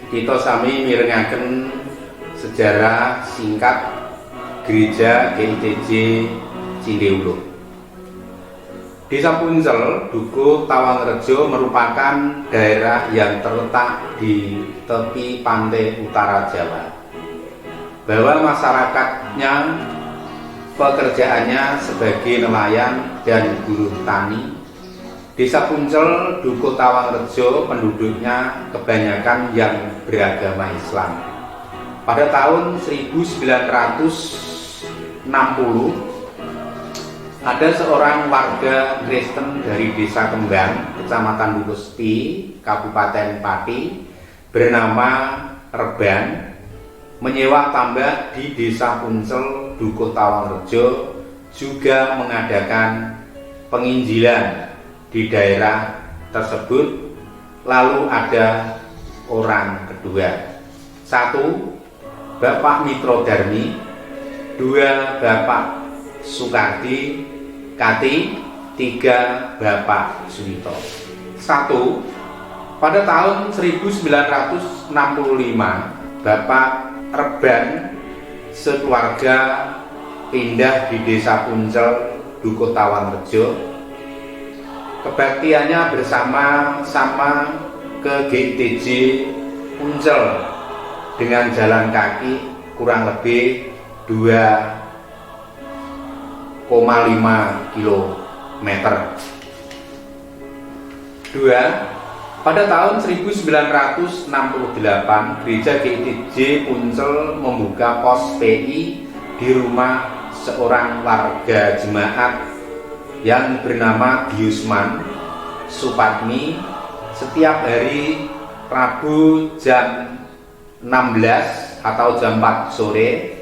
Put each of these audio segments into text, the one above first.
kita sami mirengaken sejarah singkat Gereja GITJ Cindeuluh. Desa Puncel, Dukuh Tawangrejo merupakan daerah yang terletak di tepi pantai utara Jawa. Bahwa masyarakatnya pekerjaannya sebagai nelayan dan buruh tani. Desa Puncel, Dukuh Tawangrejo penduduknya kebanyakan yang beragama Islam. Pada tahun 1960 ada seorang warga Kristen dari Desa Kembang, Kecamatan Lukusti, Kabupaten Pati, bernama Reban, menyewa tambak di Desa Puncel, Dukuh Tawangrejo, juga mengadakan penginjilan di daerah tersebut. Lalu ada orang kedua, 1 Bapak Mitro Darmi, 2 Bapak Sukardi Kati, 3 Bapak Suwito. 1. Pada tahun 1965 Bapak Reban sekeluarga pindah di Desa Puncel, Dukuh Tawangrejo. Kebaktiannya bersama-sama ke GITJ Puncel dengan jalan kaki kurang lebih 2,5 km. 2. Pada tahun 1968 Gereja GITJ Puncel membuka pos PI di rumah seorang warga jemaat yang bernama Giusman Supatmi. Setiap hari Rabu jam 16 atau jam 4 sore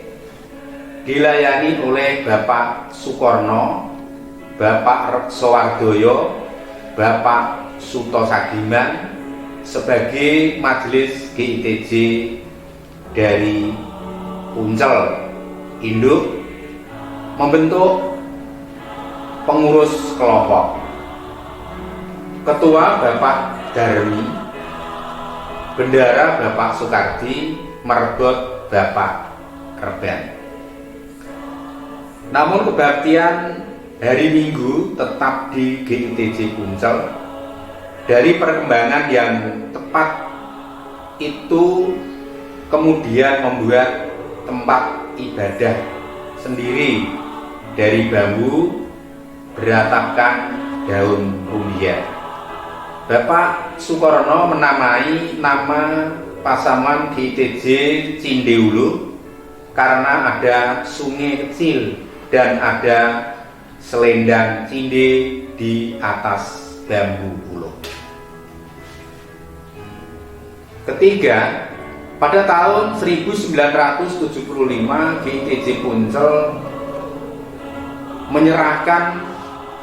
dilayani oleh Bapak Sukorno, Bapak Sowardoyo, Bapak Suto Sagiman sebagai majelis GITJ dari Puncel induk, membentuk pengurus kelompok. Ketua Bapak Darmi, bendara Bapak Sukardi, merebut Bapak Reban. Namun kebaktian hari Minggu tetap di GITJ Puncel. Dari perkembangan yang tepat itu kemudian membuat tempat ibadah sendiri dari bambu beratapkan daun rumbia. Bapak Sukorno menamai nama pasaman GITJ Cindeuluh karena ada sungai kecil dan ada selendang cinde di atas bambu puluh. Ketiga, pada tahun 1975 GITJ Puncel menyerahkan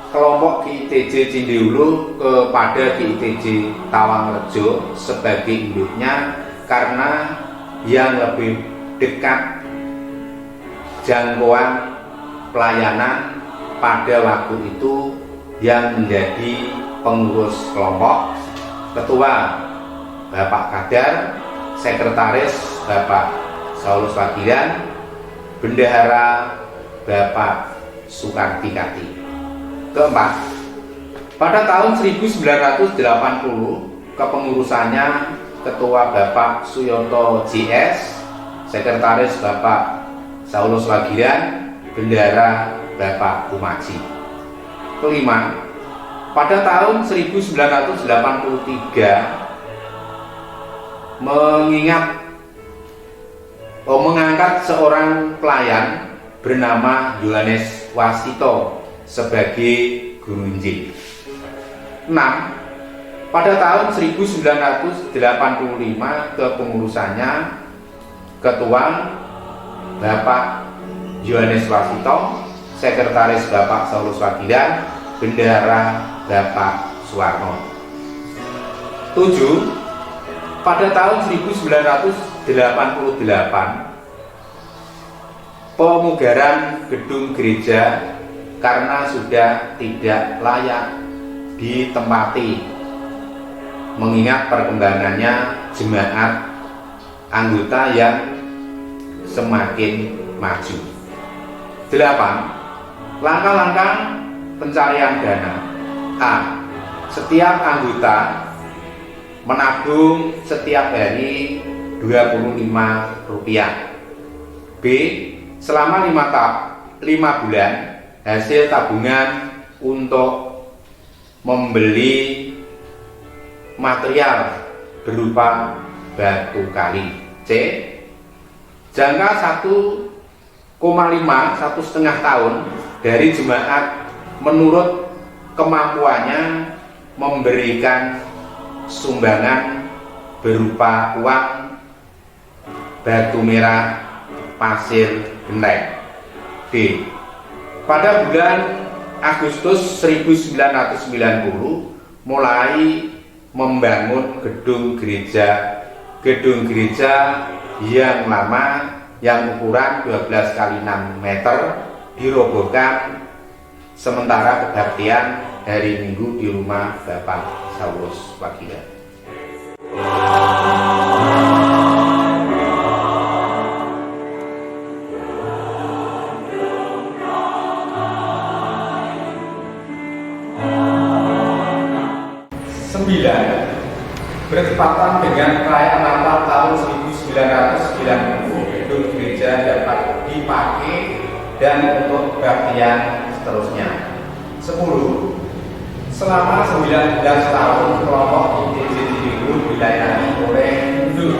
kelompok GITJ Cindeuluh kepada GITJ Tawangrejo sebagai induknya karena yang lebih dekat jangkauan pelayanan pada waktu itu. Yang menjadi pengurus kelompok, ketua Bapak Kadar, sekretaris Bapak Saulus Wagiran, bendahara Bapak Sukardi Kati. Keempat, pada tahun 1980 kepengurusannya ketua Bapak Suyoto JS, sekretaris Bapak Saulus Wagiran, bendahara Bapak Kumaji. Kelima, pada tahun 1983 mengangkat seorang pelayan bernama Yohanes Wasito sebagai guru Injil. 6. Pada tahun 1985 kepengurusannya ketua Bapak Yohanes Wasito, sekretaris Bapak Saulus Wagiran, bendahara Bapak Suwarno. 7. Pada tahun 1988 pemugaran gedung gereja karena sudah tidak layak ditempati mengingat perkembangannya jemaat anggota yang semakin maju. 8. Langkah-langkah pencarian dana. A. Setiap anggota menabung setiap hari Rp25. B. Selama 5 bulan hasil tabungan untuk membeli material berupa batu kali. C. Jangka 1,5 tahun dari jemaat menurut kemampuannya memberikan sumbangan berupa uang, batu merah, pasir genteng. D. Pada bulan Agustus 1990 mulai membangun gedung gereja yang lama yang ukuran 12 kali 6 meter dirobohkan sementara kebaktian hari Minggu di rumah Bapak Saulus Wagilan. Bertepatan dengan perayaan Natal tahun 1990, gedung gereja dapat dipakai dan untuk kebaktian seterusnya. 10. Selama 19 tahun kelompok ITJ Cibingur dilayani oleh Gubernur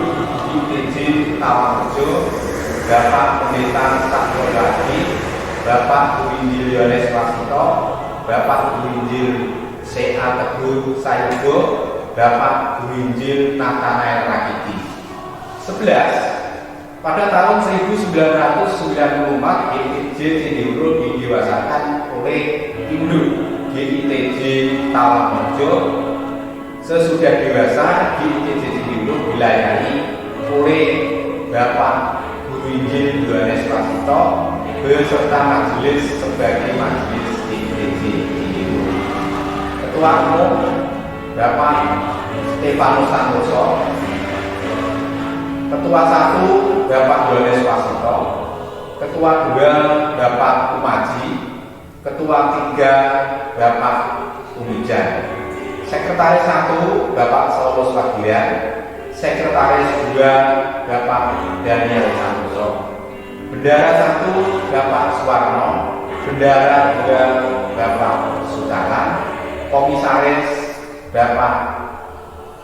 ITJ Tawangrejo, Bapak Pendeta Samuel Lagi, Bapak Guru Injil Yohanes Wasito, Bapak Guru Injil C.A. Teguh Sayugo, Bapak Guru Injil Nathanael Rakiti. 11. Pada tahun 1994 GITJ Cibingur didewasakan oleh induk GITJ Tawangrejo. Sesudah dewasa, GITJ Cibingur dilayani oleh Bapak Guru Injil Yohanes Wasito beserta majelis sebagai majelis GITJ Cibingur. Ketua Umum Bapak Stefanus Santoso. Ketua 1 Bapak Yohanes Wasito. Ketua 2 Bapak Umaji. Ketua 3 Bapak Umijan. Sekretaris 1 Bapak Saulus Wagilan. Sekretaris 2 Bapak Daniel Santoso. Bendara 1 Bapak Suwarno. Bendara 2 Bapak Sutaran. Komisaris Bapak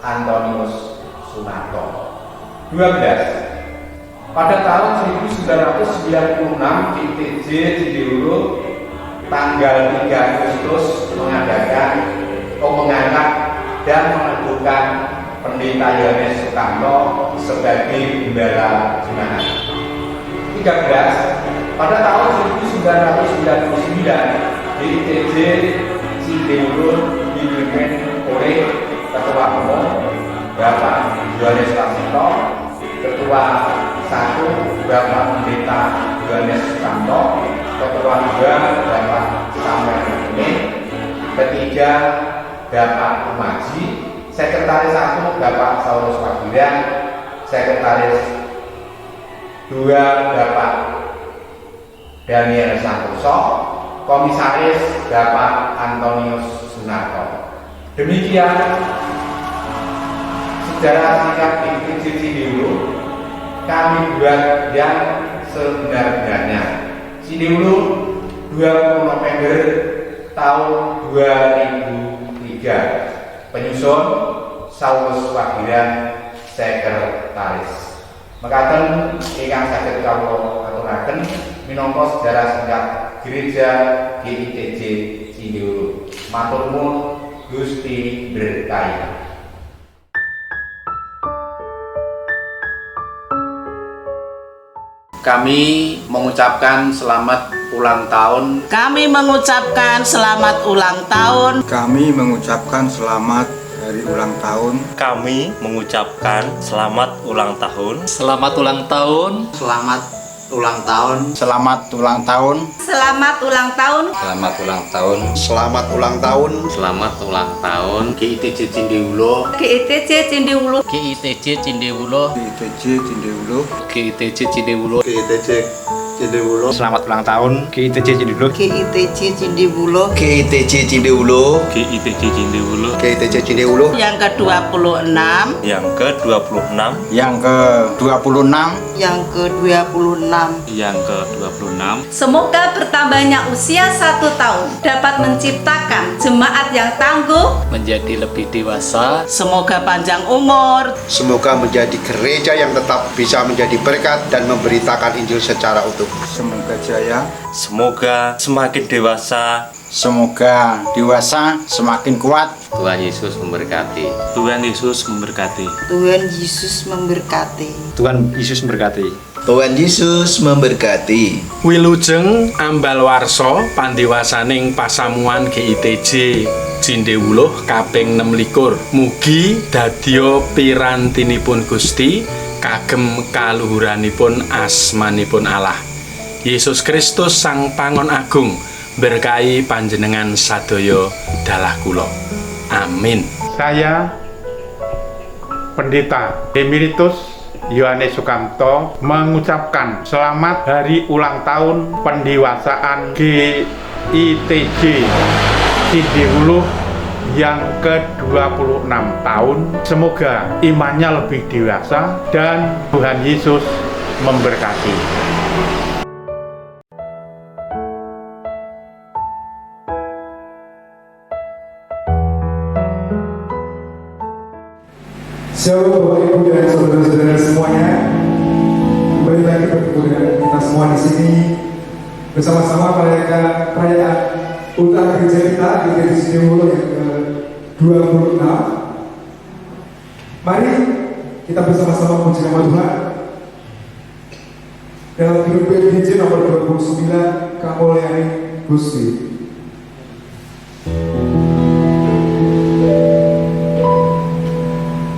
Antonius Sunarto. 12. Pada tahun 1996 ITJ Cibingur tanggal 3 Agustus mengangkat dan meneguhkan Pendeta Yohanes Sukamto sebagai Gembala Jemaat. 13. Pada tahun 1999 ITJ Cibingur dipimpin oleh Ketua Umum Bapak Yohanes Wasito, Ketua 1 Bapak Pendeta Yohanes Sukamto, Ketua 2 Bapak Samuel Ini, ketiga Bapak Umaji, Sekretaris 1 Bapak Saulus Wagilan, Sekretaris 2 Bapak Daniel Santoso, Komisaris Bapak Antonius Sunarto. Demikian sejarah singkat ITJ Cibingur kami buat yang sebenar-benarnya. Cibingur 20 November tahun 2003. Penyusun Saulus Wagilan, Sekretaris. Mekaten ingkang saged kawula aturaken minangka sejarah singkat Gereja GITJ Cibingur. Matur nuwun, Gusti berkahi. Kami mengucapkan selamat ulang tahun. Kami mengucapkan selamat ulang tahun. Kami mengucapkan selamat hari ulang tahun. Kami mengucapkan selamat ulang tahun. Selamat ulang tahun. Selamat ulang tahun. Selamat ulang tahun. Selamat ulang tahun. Selamat ulang tahun. Selamat ulang tahun. Selamat ulang tahun GITJ Cindiwulo. GITJ Cindiwulo. GITJ Cindiwulo. GITJ Cindiwulo. GITJ Cindiwulo. GITJ Cindiwulo. Selamat ulang tahun GITJ Cindiwulo. GITJ Cindiwulo. GITJ Cindiwulo. GITJ Cindiwulo. GITJ Cindiwulo. Yang ke-26. Yang ke-26. Yang ke-26. Yang ke-26. Yang ke-26. Semoga bertambahnya usia 1 tahun dapat menciptakan jemaat yang tangguh, Menjadi lebih dewasa. Semoga panjang umur. Semoga menjadi gereja yang tetap bisa menjadi berkat dan memberitakan Injil secara utuh. Semoga jaya. Semoga semakin dewasa. Semoga dewasa semakin kuat. Tuhan Yesus memberkati. Tuhan Yesus memberkati. Tuhan Yesus memberkati. Tuhan Yesus memberkati. Tuhan Yesus memberkati. Wilujeng ambal warsa pandewasaning pasamuan GITJ Cindiwuluh kaping 26. Mugi dadya pirantinipun Gusti kagem kaluhuranipun asmanipun Allah. Yesus Kristus Sang Pangon Agung berkahi panjenengan sadaya dalah kula. Amin. Saya Pendeta Emeritus Yohanes Sukamto mengucapkan selamat hari ulang tahun pendewasaan GITJ Cindiwuluh yang ke-26 tahun. Semoga imannya lebih dewasa dan Tuhan Yesus memberkati. Shalom Bapak Ibu dan saudara-saudara semuanya. Kembali lagi bertemu dengan kita semua di sini bersama-sama perayaan ultah gereja kita di GITJ Cindiwuluh yang ke-26. Mari kita bersama-sama memuji nama Tuhan. Dalam hidup GITJ nomor 29, Kamulyani Gusti.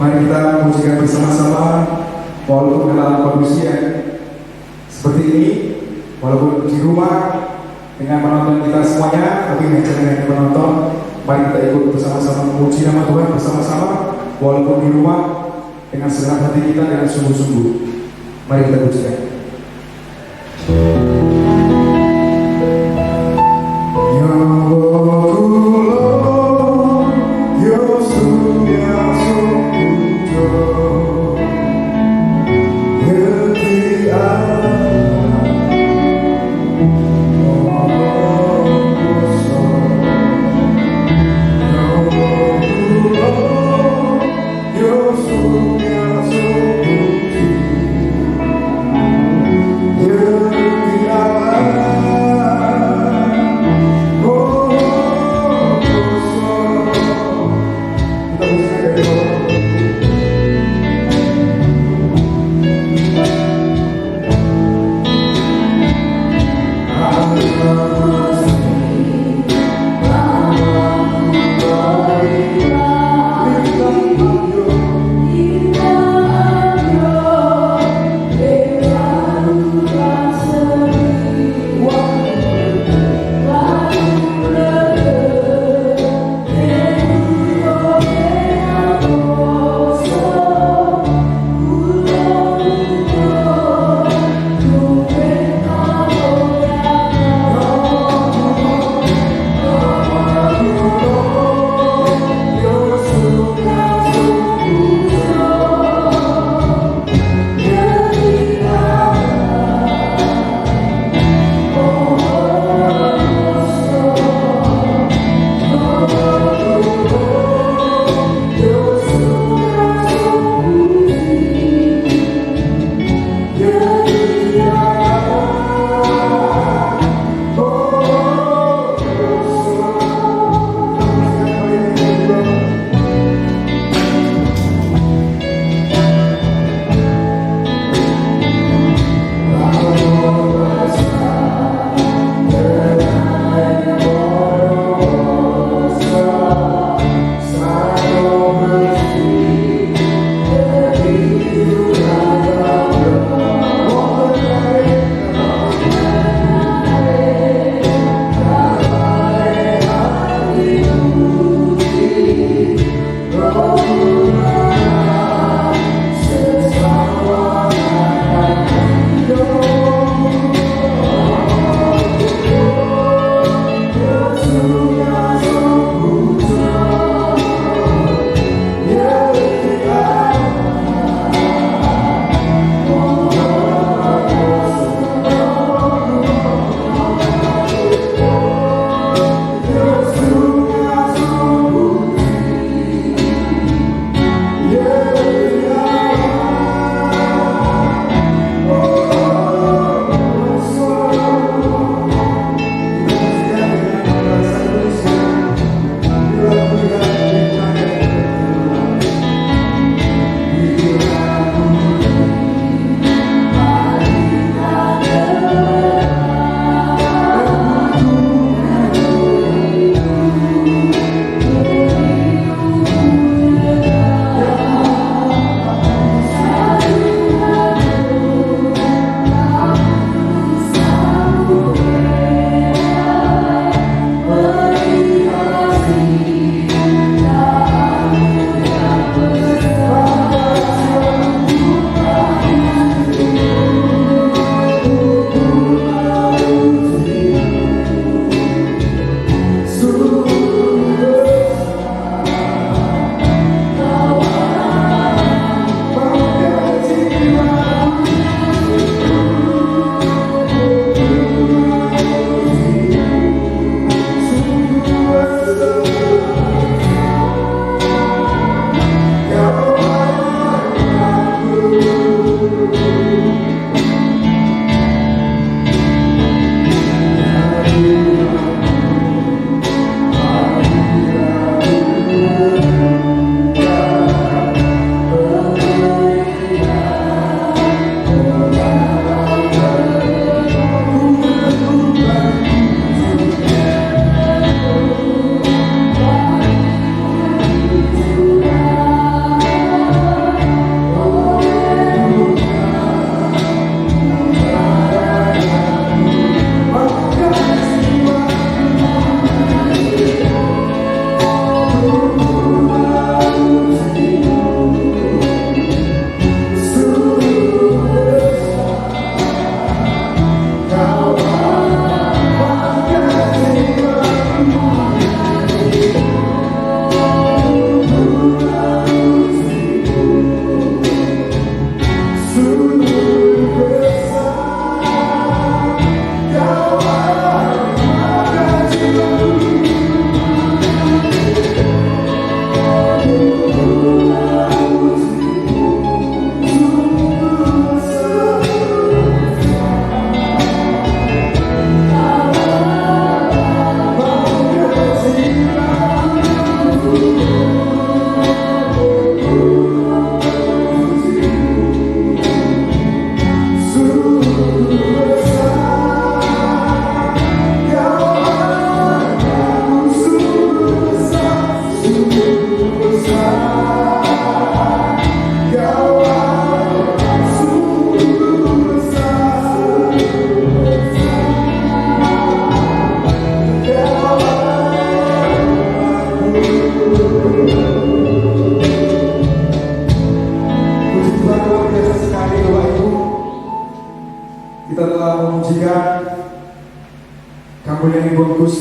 Mari kita memujikan bersama-sama walaupun dalam kondisi yang seperti ini, walaupun di rumah dengan penonton kita semuanya, tapi jangan hanya menonton. Mari kita ikut bersama-sama memuji nama Tuhan bersama-sama walaupun di rumah dengan segenap hati kita dengan sungguh-sungguh. Mari kita pujikan.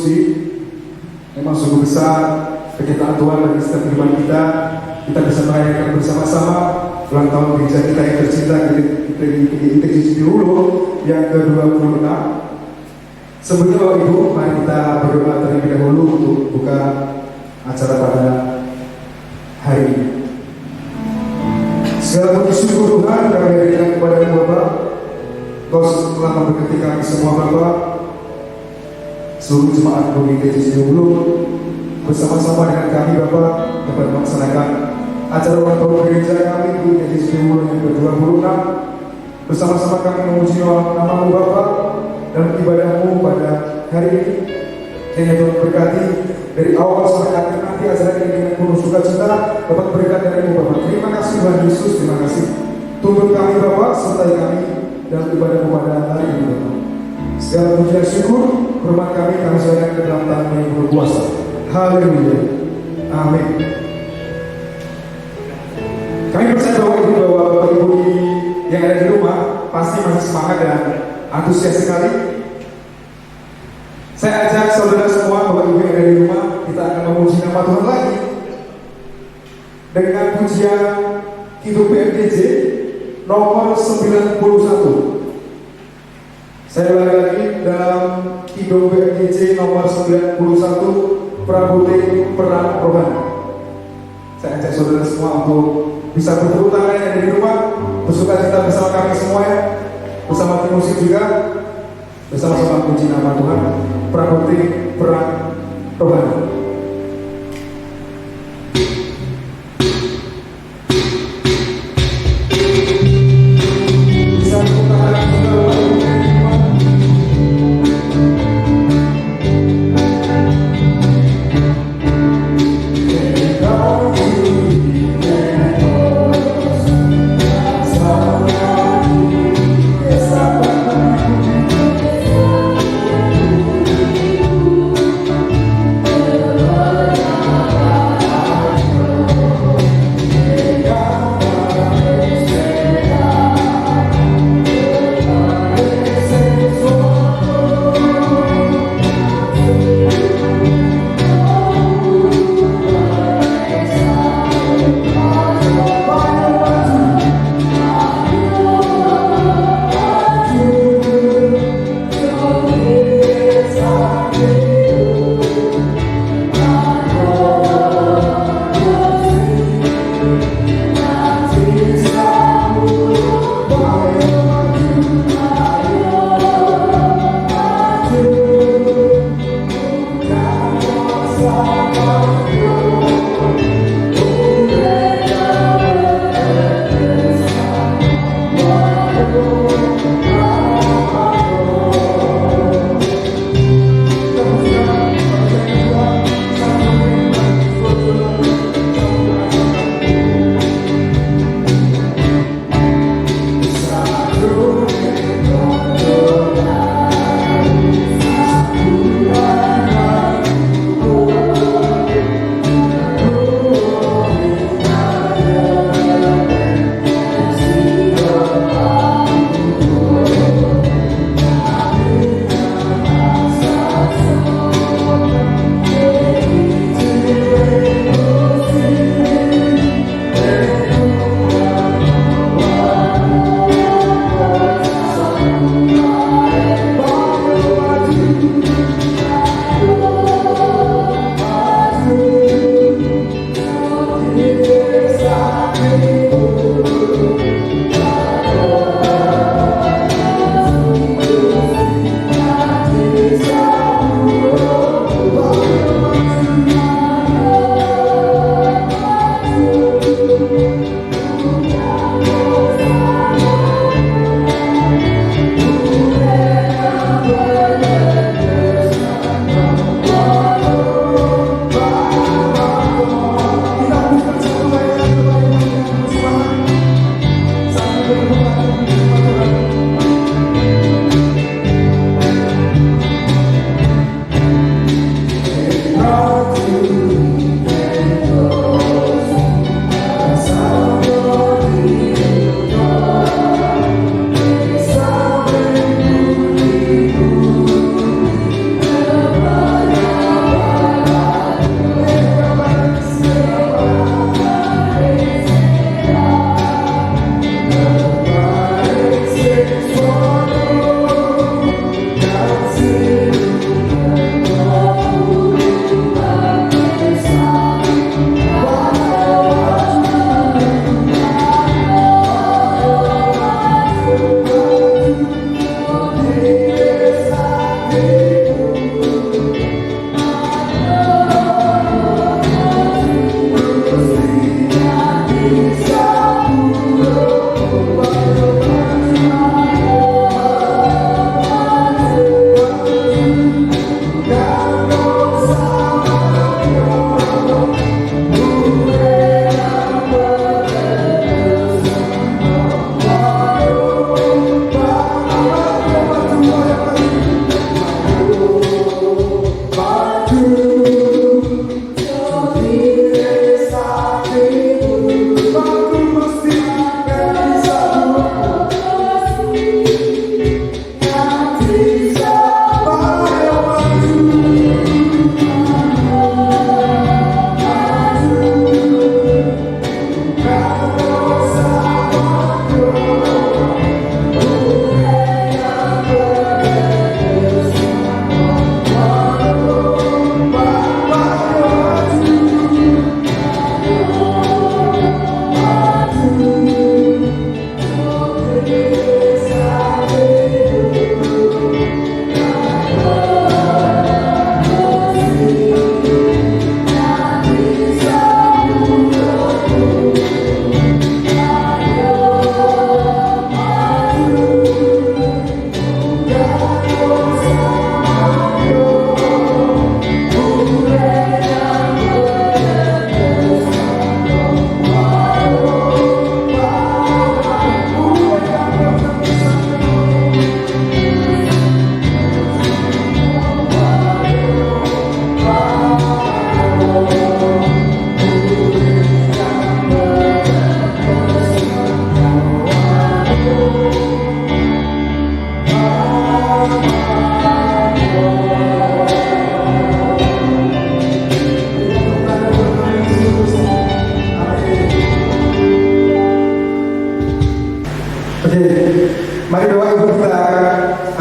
Gusti, memang sungguh besar kecintaan Tuhan bagi setiap kehidupan kita. Kita bisa merayakan bersama-sama ulang tahun gereja kita yang tercinta ITJ Hulu yang ke-26. Sebelumnya Bapak Ibu, mari kita berdoa terlebih dahulu untuk buka acara pada hari ini. Segala puji syukur Tuhan kami berikan kepada Bapak. Kau telah memberkati kami semua Bapak, seluruh jemaat ITJ Hulu bersama-sama dengan kami Bapak dapat melaksanakan acara ulang tahun gereja kami di ITJ Hulu yang ke-26. Bersama-sama kami memuji nama-Mu Bapak dalam ibadahmu pada hari ini. Kiranya Tuhan berkati dari awal sampai akhir nanti acara ini dengan penuh sukacita dapat berkat dari-Mu Bapak. Terima kasih Tuhan Yesus, terima kasih. Tuntun kami Bapak, sertai kami dalam ibadahmu pada hari ini Bapak. Segala puji dan syukur, hormat kami serahkan ke dalam tangan yang berkuasa. Haleluya. Amin. Kami percaya bahwa Bapak Ibu yang ada di rumah pasti masih semangat dan antusias sekali. Saya ajak saudara semua, Bapak Ibu yang ada di rumah, kita akan memuji nama Tuhan lagi dengan pujian Kidung BMTJ nomor 91. Saya ulangi lagi dalam Kidung BMTJ nomor 91, Prabote Perang Rohani. Saya ajak saudara semua untuk bisa bertepuk tangan yang ada di rumah, bersuka cita bersama kami semua ya, bersama tim musik juga, bersama-sama puji nama Tuhan. Prabote Perang Rohani. Bisa tepuk tangan saudara yang ada di rumah.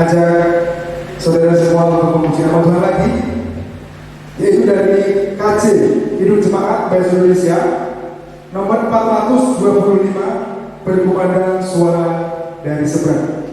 ajak saudara semua untuk memuji nama Tuhan lagi, yaitu dari KJ Hidup Jemaat Bahasa Indonesia nomor 425 berkumandang suara dari seberang.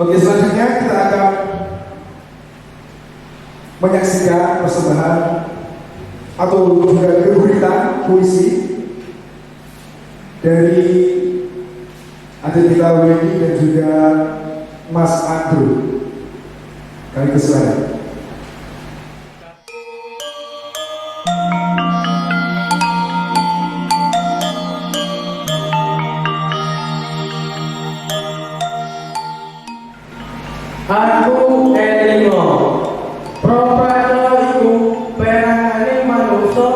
Oke, selanjutnya kita akan menyaksikan persembahan atau juga gurita puisi dari adik kita Wendy dan juga Mas Andrew kali kesuara. Aku elingo proprayo iku perangane manungsa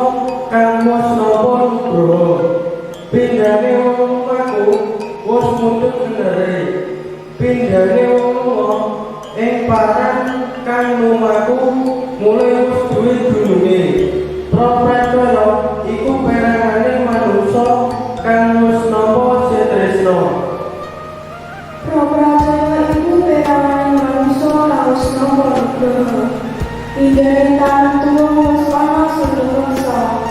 kang wis napa nugroho pindhane wong aku wis mundhut benere pindhane wong ing parang kang lumaku mulai wis duwe dununge proprayo iku perangane manungsa kang wis napa setresno proprayo iku perangane Pindhane tangan tuwa wis ana sing dosa,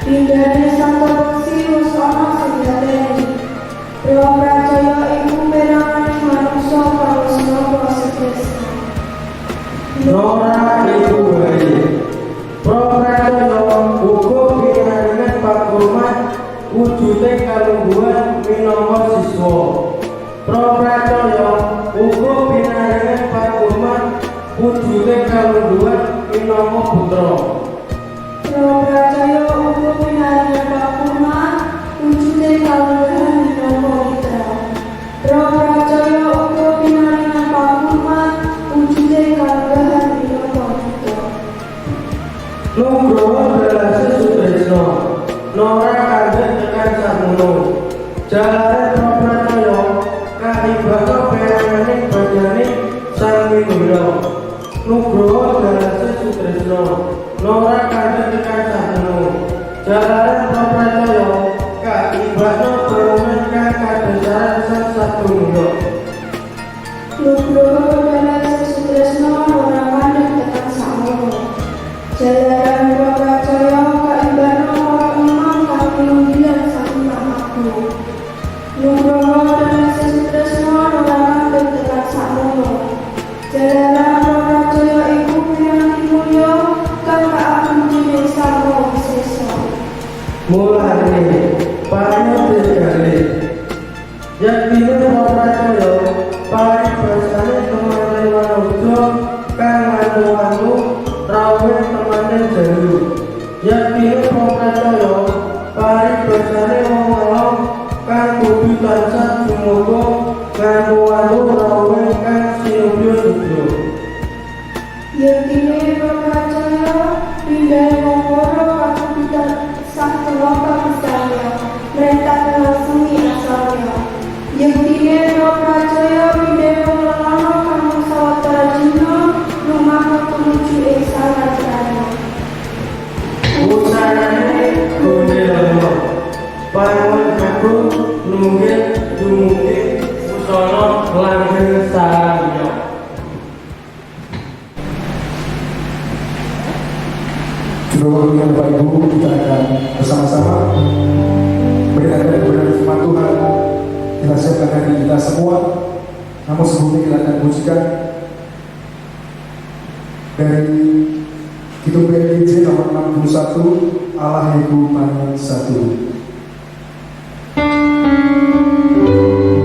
pindhane santo besi wis ana sing ngateni. Praprajaya iku perangane manungsa kang wis napa setresno. Nora iku wae. Praprajaya uga pinaringan pakurmat wujude kalungguhan minangka siswa. Praprajaya uga pinaringan pakurmat wujude kalungguhan minangka putra. Praprajaya uga pinaringan pakurmat wujude kalungguhan minangka putra. Praprajaya uga pinaringan pakurmat wujude kalungguhan minangka putra. Nugroho dalase Sutresno Nora Kanjeng tekan Sabno Jalaran Propratoyo Kak Ibadno Perumen Kak Kadesaran Sang Satu Mundo Nugroho Jalaran Sutresno Nora Kanjeng tekan Sabno Jalaran Propratoyo Kak Ibadno Perumen Kak Pinunggian Satu Mamaku Nugroho Jalaran Sutresno Nora Kanjeng tekan Sabno Jalaran Propratoyo Ibu Piranti Mulya Kang Kaagung Dening Sarwa Wisesa Mulane Panyotegale Yaktine Propratoyo Paribasane temane Wanojo Kang anu-anu Rawe temane Jalu Yaktine Propratoyo Paribasane wong-wong Kang kudu tansah sumuga anu-anu rawe Kang sinubyo-subyo Yaktine Propratoyo pindah mongkoro kakubitan sang kelompok misalnya mereka semi asalnya Yaktine Propratoyo pindah mengelana kamu sawetara dina rumah menuju ing salajane Usanane gone loro Pangun aku nunggih dumugi Usana langgeng sarya Saudara yang Bapak Ibu, kita akan bersama-sama mendengarkan kebenaran firman Tuhan. Kita siapkan hari kita semua. Namun sebelumnya kita akan pujikan dari Kitab PDJ nomor 61 Allah Ibu Panen 1. Yesus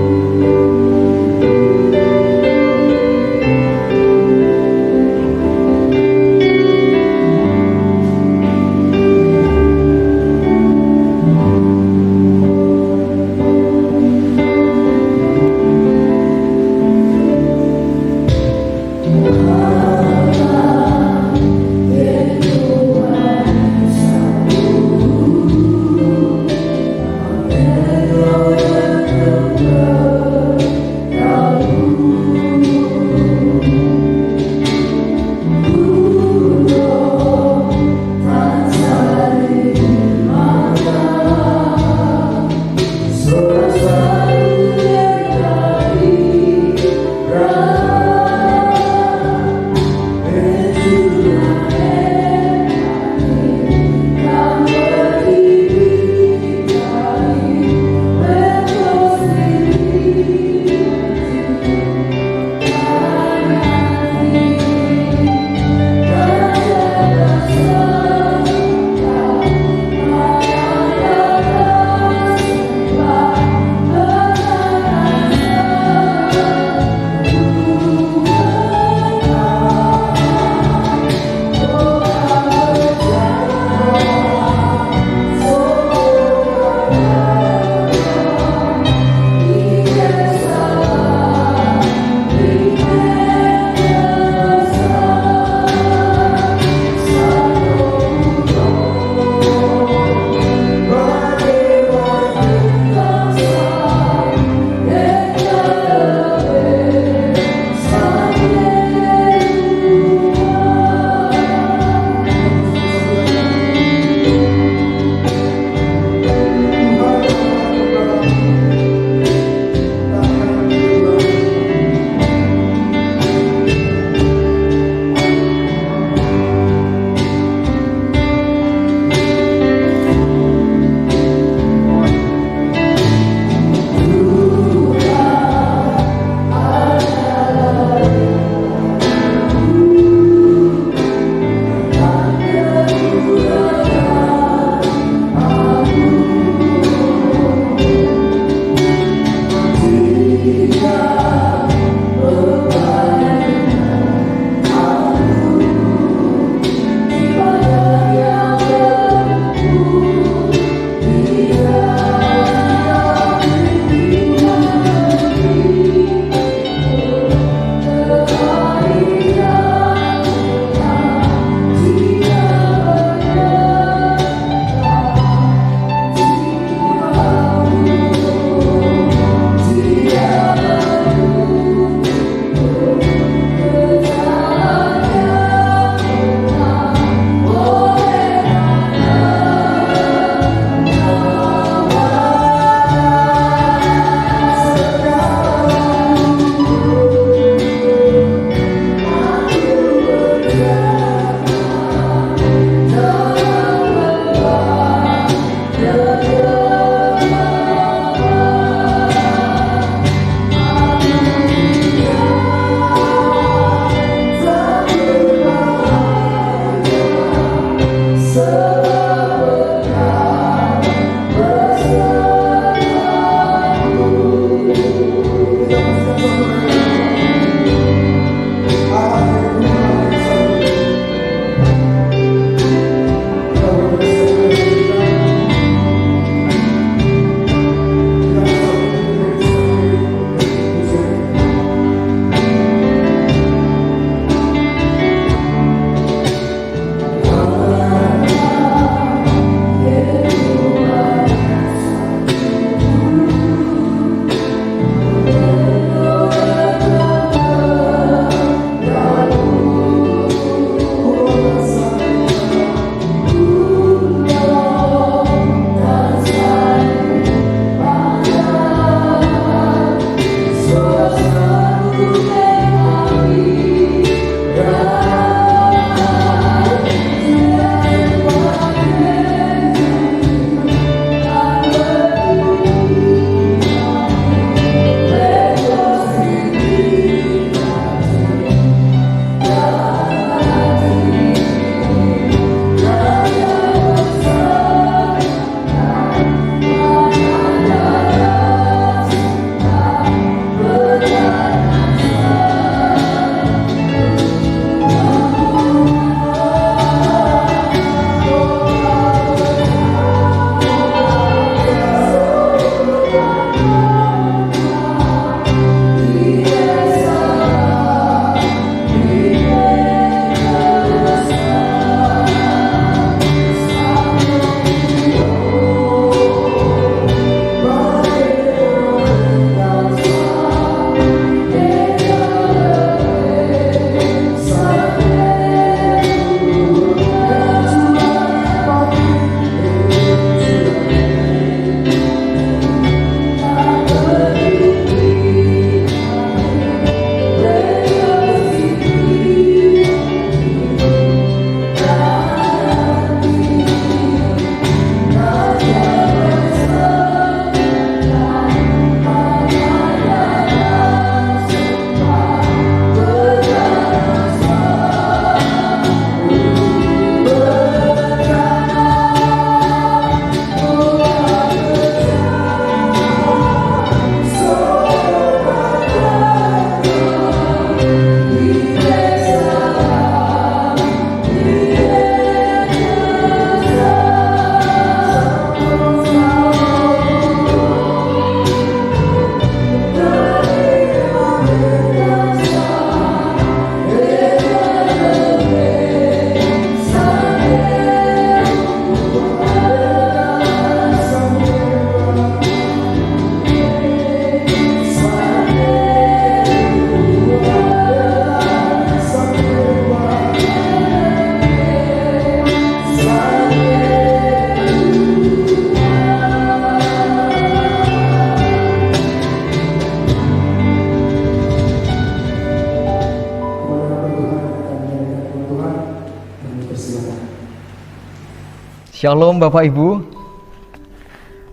Shalom Bapak Ibu.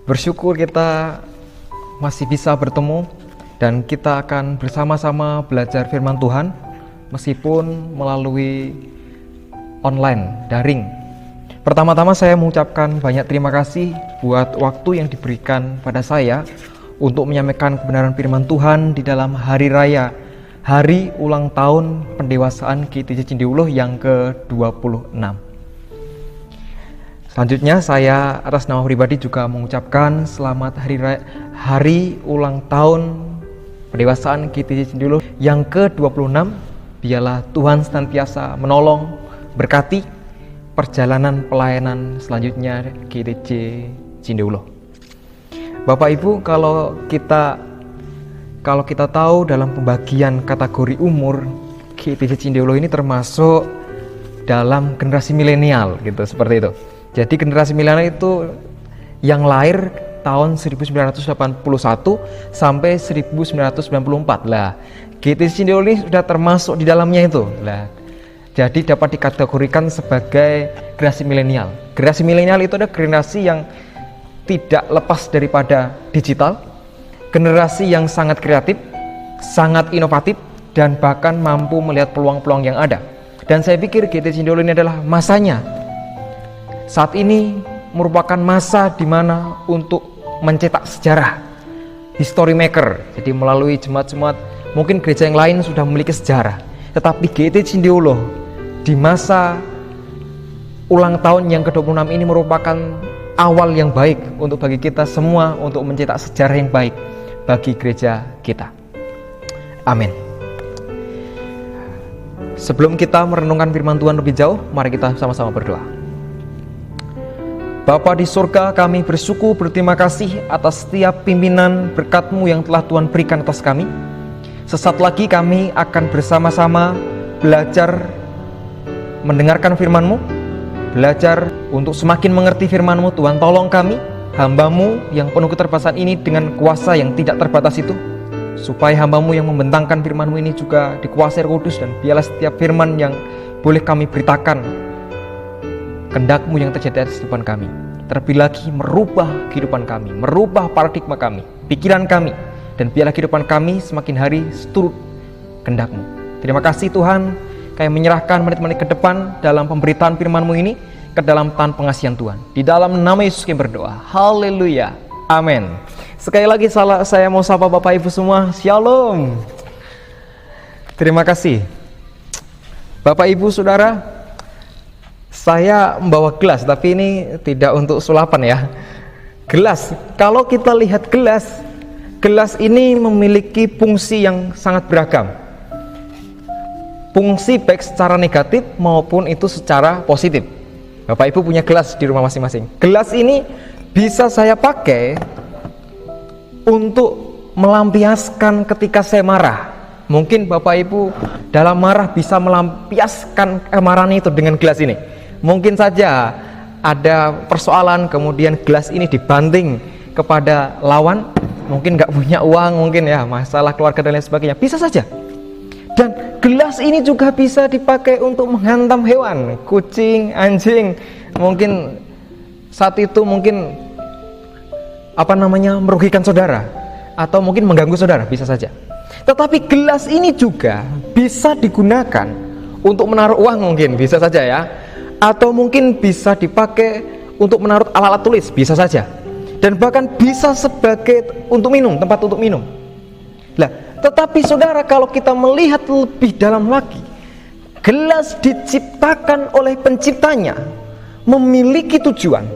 Bersyukur kita masih bisa bertemu dan kita akan bersama-sama belajar firman Tuhan meskipun melalui online, daring. Pertama-tama saya mengucapkan banyak terima kasih buat waktu yang diberikan pada saya untuk menyampaikan kebenaran firman Tuhan di dalam hari raya, hari ulang tahun pendewasaan GITJ Cindiwuluh yang ke-26. Selanjutnya saya atas nama pribadi juga mengucapkan selamat hari ulang tahun pendewasaan GITJ Cindiwuluh yang ke-26. Biarlah Tuhan senantiasa menolong, berkati perjalanan pelayanan selanjutnya GITJ Cindiwuluh. Bapak Ibu, kalau kita tahu dalam pembagian kategori umur, GITJ Cindiwuluh ini termasuk dalam generasi milenial gitu, seperti itu. Jadi generasi milenial itu yang lahir tahun 1981 sampai 1994 lah. GITJ Cindiwuluh ini sudah termasuk di dalamnya itu lah. Jadi dapat dikategorikan sebagai generasi milenial. Generasi milenial itu adalah generasi yang tidak lepas daripada digital, generasi yang sangat kreatif, sangat inovatif, dan bahkan mampu melihat peluang-peluang yang ada. Dan saya pikir GITJ Cindiwuluh ini adalah masanya. Saat ini merupakan masa di mana untuk mencetak sejarah, history maker. Jadi melalui jemaat-jemaat, mungkin gereja yang lain sudah memiliki sejarah, tetapi GITJ Cindiwuluh di masa ulang tahun yang ke-26 ini merupakan awal yang baik untuk bagi kita semua untuk mencetak sejarah yang baik bagi gereja kita. Amin. Sebelum kita merenungkan firman Tuhan lebih jauh, mari kita sama-sama berdoa. Bapa di surga, kami bersyukur berterima kasih atas setiap pimpinan berkat-Mu yang telah Tuhan berikan atas kami. Sesaat lagi kami akan bersama-sama belajar mendengarkan firman-Mu, belajar untuk semakin mengerti firman-Mu. Tuhan, tolong kami, hamba-Mu yang penuh keterbatasan ini dengan kuasa yang tidak terbatas itu, supaya hamba-Mu yang membentangkan firman-Mu ini juga dikuasai Roh Kudus, dan biarlah setiap firman yang boleh kami beritakan kehendak-Mu yang terjadi atas kehidupan kami, terlebih lagi merubah kehidupan kami, merubah paradigma kami, pikiran kami, dan biarlah kehidupan kami semakin hari seturut kehendak-Mu. Terima kasih Tuhan, kami menyerahkan menit-menit ke depan dalam pemberitaan firman-Mu ini ke dalam tangan pengasihan Tuhan. Di dalam nama Yesus kami berdoa. Haleluya. Amin. Sekali lagi saya mau sapa Bapak Ibu semua. Shalom. Terima kasih. Bapak Ibu Saudara, saya membawa gelas, tapi ini tidak untuk sulapan ya. Gelas, kalau kita lihat gelas ini memiliki fungsi yang sangat beragam. Fungsi baik secara negatif maupun itu secara positif. Bapak Ibu punya gelas di rumah masing-masing. Gelas ini bisa saya pakai untuk melampiaskan ketika saya marah. Mungkin Bapak Ibu dalam marah bisa melampiaskan kemarahan itu dengan gelas ini. Mungkin saja ada persoalan, kemudian gelas ini dibanting kepada lawan, mungkin nggak punya uang, mungkin ya masalah keluarga dan lain sebagainya, bisa saja. Dan gelas ini juga bisa dipakai untuk menghantam hewan, kucing, anjing, mungkin saat itu mungkin merugikan saudara atau mungkin mengganggu saudara, bisa saja. Tetapi gelas ini juga bisa digunakan untuk menaruh uang, mungkin bisa saja ya. Atau mungkin bisa dipakai untuk menaruh alat-alat tulis, bisa saja. Dan bahkan bisa sebagai untuk minum, tempat untuk minum. Nah, tetapi saudara, kalau kita melihat lebih dalam lagi, gelas diciptakan oleh penciptanya, memiliki tujuan.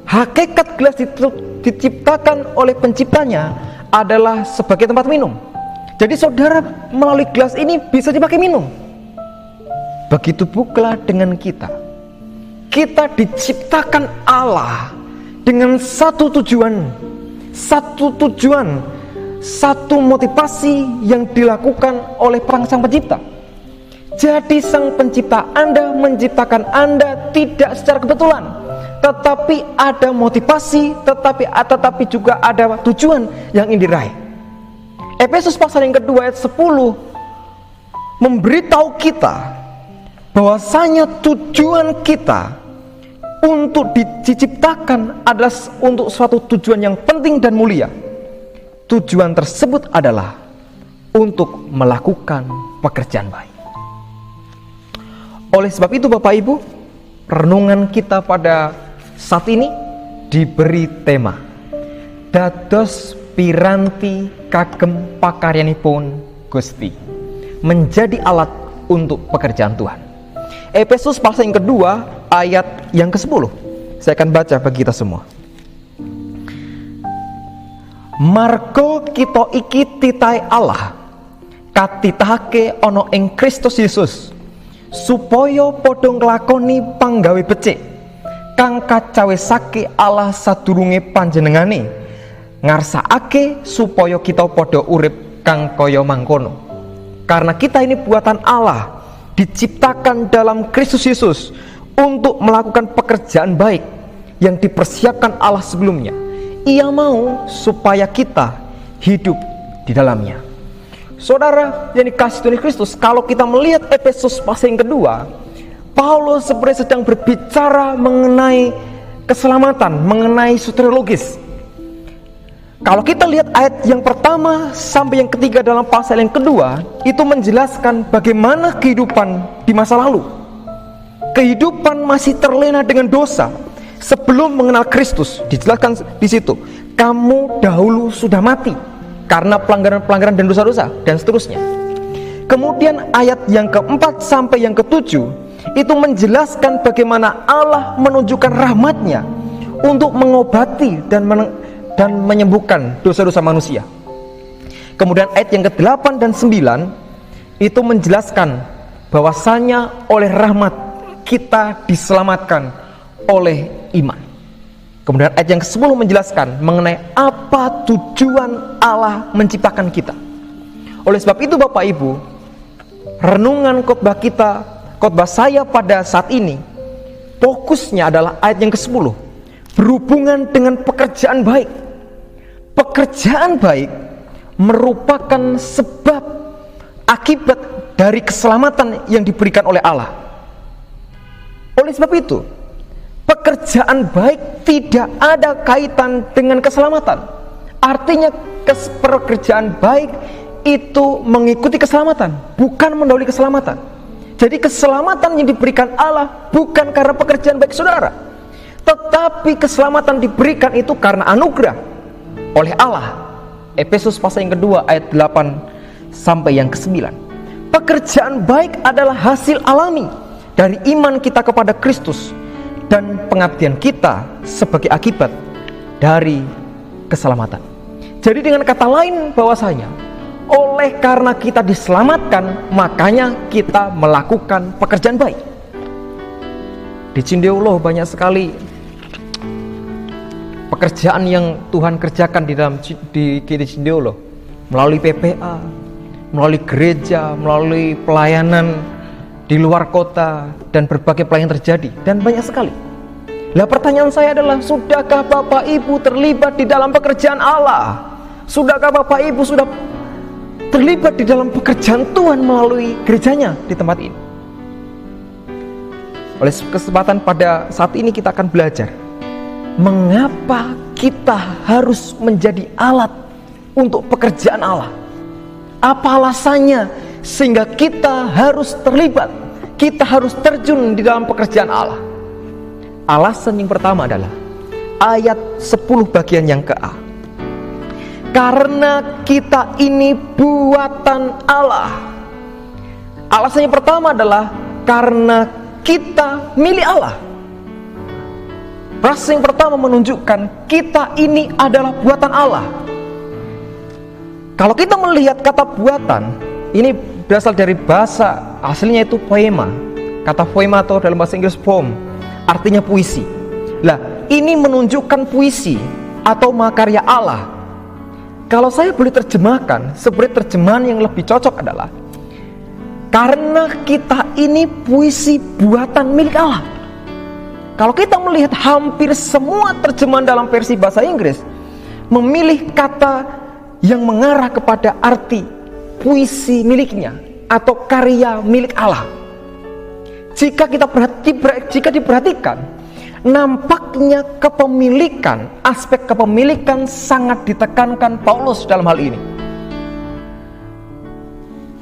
Hakikat gelas diciptakan oleh penciptanya adalah sebagai tempat minum. Jadi saudara, melalui gelas ini bisa dipakai minum. Begitu pula dengan kita. Kita diciptakan Allah dengan satu tujuan, satu motivasi yang dilakukan oleh Sang Pencipta. Jadi Sang Pencipta Anda menciptakan Anda tidak secara kebetulan, tetapi ada motivasi, tetapi juga ada tujuan yang ingin diraih. Efesus pasal yang kedua ayat 10 memberitahu kita bahwasanya tujuan kita untuk diciptakan adalah untuk suatu tujuan yang penting dan mulia. Tujuan tersebut adalah untuk melakukan pekerjaan baik. Oleh sebab itu Bapak Ibu, renungan kita pada saat ini diberi tema Dados piranti kagem pakaryanipun Gusti, menjadi alat untuk pekerjaan Tuhan. Efesus pasal yang kedua ayat yang ke-10. Saya akan baca bagi kita semua. Margo kita iki titahe Allah katitahake ana ing Kristus Yesus, supaya padha nglakoni panggawe becik kang kacawesake Allah sadurunge panjenengane ngarsakake supaya kita padha urip kang kaya mangkono. Karena kita ini buatan Allah, diciptakan dalam Kristus Yesus untuk melakukan pekerjaan baik yang dipersiapkan Allah sebelumnya. Ia mau supaya kita hidup di dalamnya. Saudara yang dikasihi Tuhan Kristus, kalau kita melihat Efesus pasal yang kedua, Paulus sebenarnya sedang berbicara mengenai keselamatan, mengenai soteriologis. Kalau kita lihat ayat yang pertama sampai yang ketiga dalam pasal yang kedua, itu menjelaskan bagaimana kehidupan di masa lalu. Kehidupan masih terlena dengan dosa sebelum mengenal Kristus. Dijelaskan di situ, kamu dahulu sudah mati karena pelanggaran-pelanggaran dan dosa-dosa dan seterusnya. Kemudian ayat yang keempat sampai yang ketujuh itu menjelaskan bagaimana Allah menunjukkan rahmat-Nya untuk mengobati dan menyembuhkan dosa-dosa manusia. Kemudian ayat yang ke-8 dan 9 itu menjelaskan bahwasanya oleh rahmat kita diselamatkan oleh iman. Kemudian ayat yang ke-10 menjelaskan mengenai apa tujuan Allah menciptakan kita. Oleh sebab itu Bapak Ibu, renungan khotbah saya pada saat ini fokusnya adalah ayat yang ke-10, berhubungan dengan pekerjaan baik. Pekerjaan baik merupakan sebab akibat dari keselamatan yang diberikan oleh Allah. Oleh sebab itu, pekerjaan baik tidak ada kaitan dengan keselamatan. Artinya pekerjaan baik itu mengikuti keselamatan, bukan mendahului keselamatan. Jadi keselamatan yang diberikan Allah bukan karena pekerjaan baik saudara, tetapi keselamatan diberikan itu karena anugerah oleh Allah. Efesus pasal yang kedua ayat 8 sampai yang ke-9. Pekerjaan baik adalah hasil alami dari iman kita kepada Kristus dan pengabdian kita sebagai akibat dari keselamatan. Jadi dengan kata lain bahwasanya oleh karena kita diselamatkan, makanya kita melakukan pekerjaan baik. Di Cindeulo banyak sekali pekerjaan yang Tuhan kerjakan di Cindeulo, melalui PPA, melalui gereja, melalui pelayanan di luar kota, dan berbagai pelayanan terjadi, dan banyak sekali. Lah pertanyaan saya adalah, sudahkah Bapak Ibu terlibat di dalam pekerjaan Allah? Sudahkah Bapak Ibu sudah terlibat di dalam pekerjaan Tuhan melalui gerejanya di tempat ini? Oleh kesempatan pada saat ini kita akan belajar mengapa kita harus menjadi alat untuk pekerjaan Allah. Apa alasannya sehingga kita harus terlibat, kita harus terjun di dalam pekerjaan Allah? Alasan yang pertama adalah ayat 10 bagian yang ke-A. Karena kita ini buatan Allah. Alasan yang pertama adalah karena kita milik Allah. Frase yang pertama menunjukkan kita ini adalah buatan Allah. Kalau kita melihat kata buatan, ini berasal dari bahasa aslinya itu poema. Kata poema atau dalam bahasa Inggris poem, artinya puisi. Lah, ini menunjukkan puisi atau makarya Allah. Kalau saya boleh terjemahkan, sebenarnya terjemahan yang lebih cocok adalah karena kita ini puisi buatan milik Allah. Kalau kita melihat hampir semua terjemahan dalam versi bahasa Inggris memilih kata yang mengarah kepada arti puisi miliknya atau karya milik Allah. Jika diperhatikan, nampaknya kepemilikan, aspek kepemilikan sangat ditekankan Paulus dalam hal ini.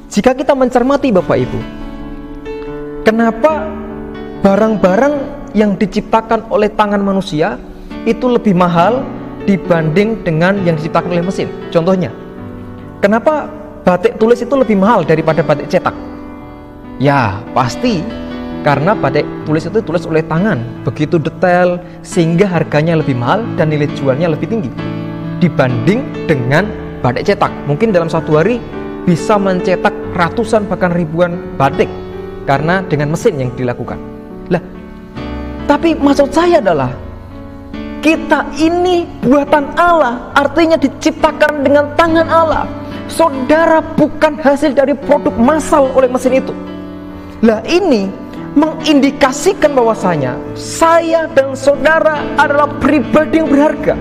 Jika kita mencermati Bapak Ibu, kenapa barang-barang yang diciptakan oleh tangan manusia itu lebih mahal dibanding dengan yang diciptakan oleh mesin? Contohnya, kenapa batik tulis itu lebih mahal daripada batik cetak? Ya, pasti karena batik tulis itu tulis oleh tangan, begitu detail sehingga harganya lebih mahal dan nilai jualnya lebih tinggi dibanding dengan batik cetak. Mungkin dalam satu hari bisa mencetak ratusan bahkan ribuan batik karena dengan mesin yang dilakukan. Lah, tapi maksud saya adalah kita ini buatan Allah, artinya diciptakan dengan tangan Allah. Saudara bukan hasil dari produk massal oleh mesin itu. Lah, ini mengindikasikan bahwasanya saya dan saudara adalah pribadi yang berharga.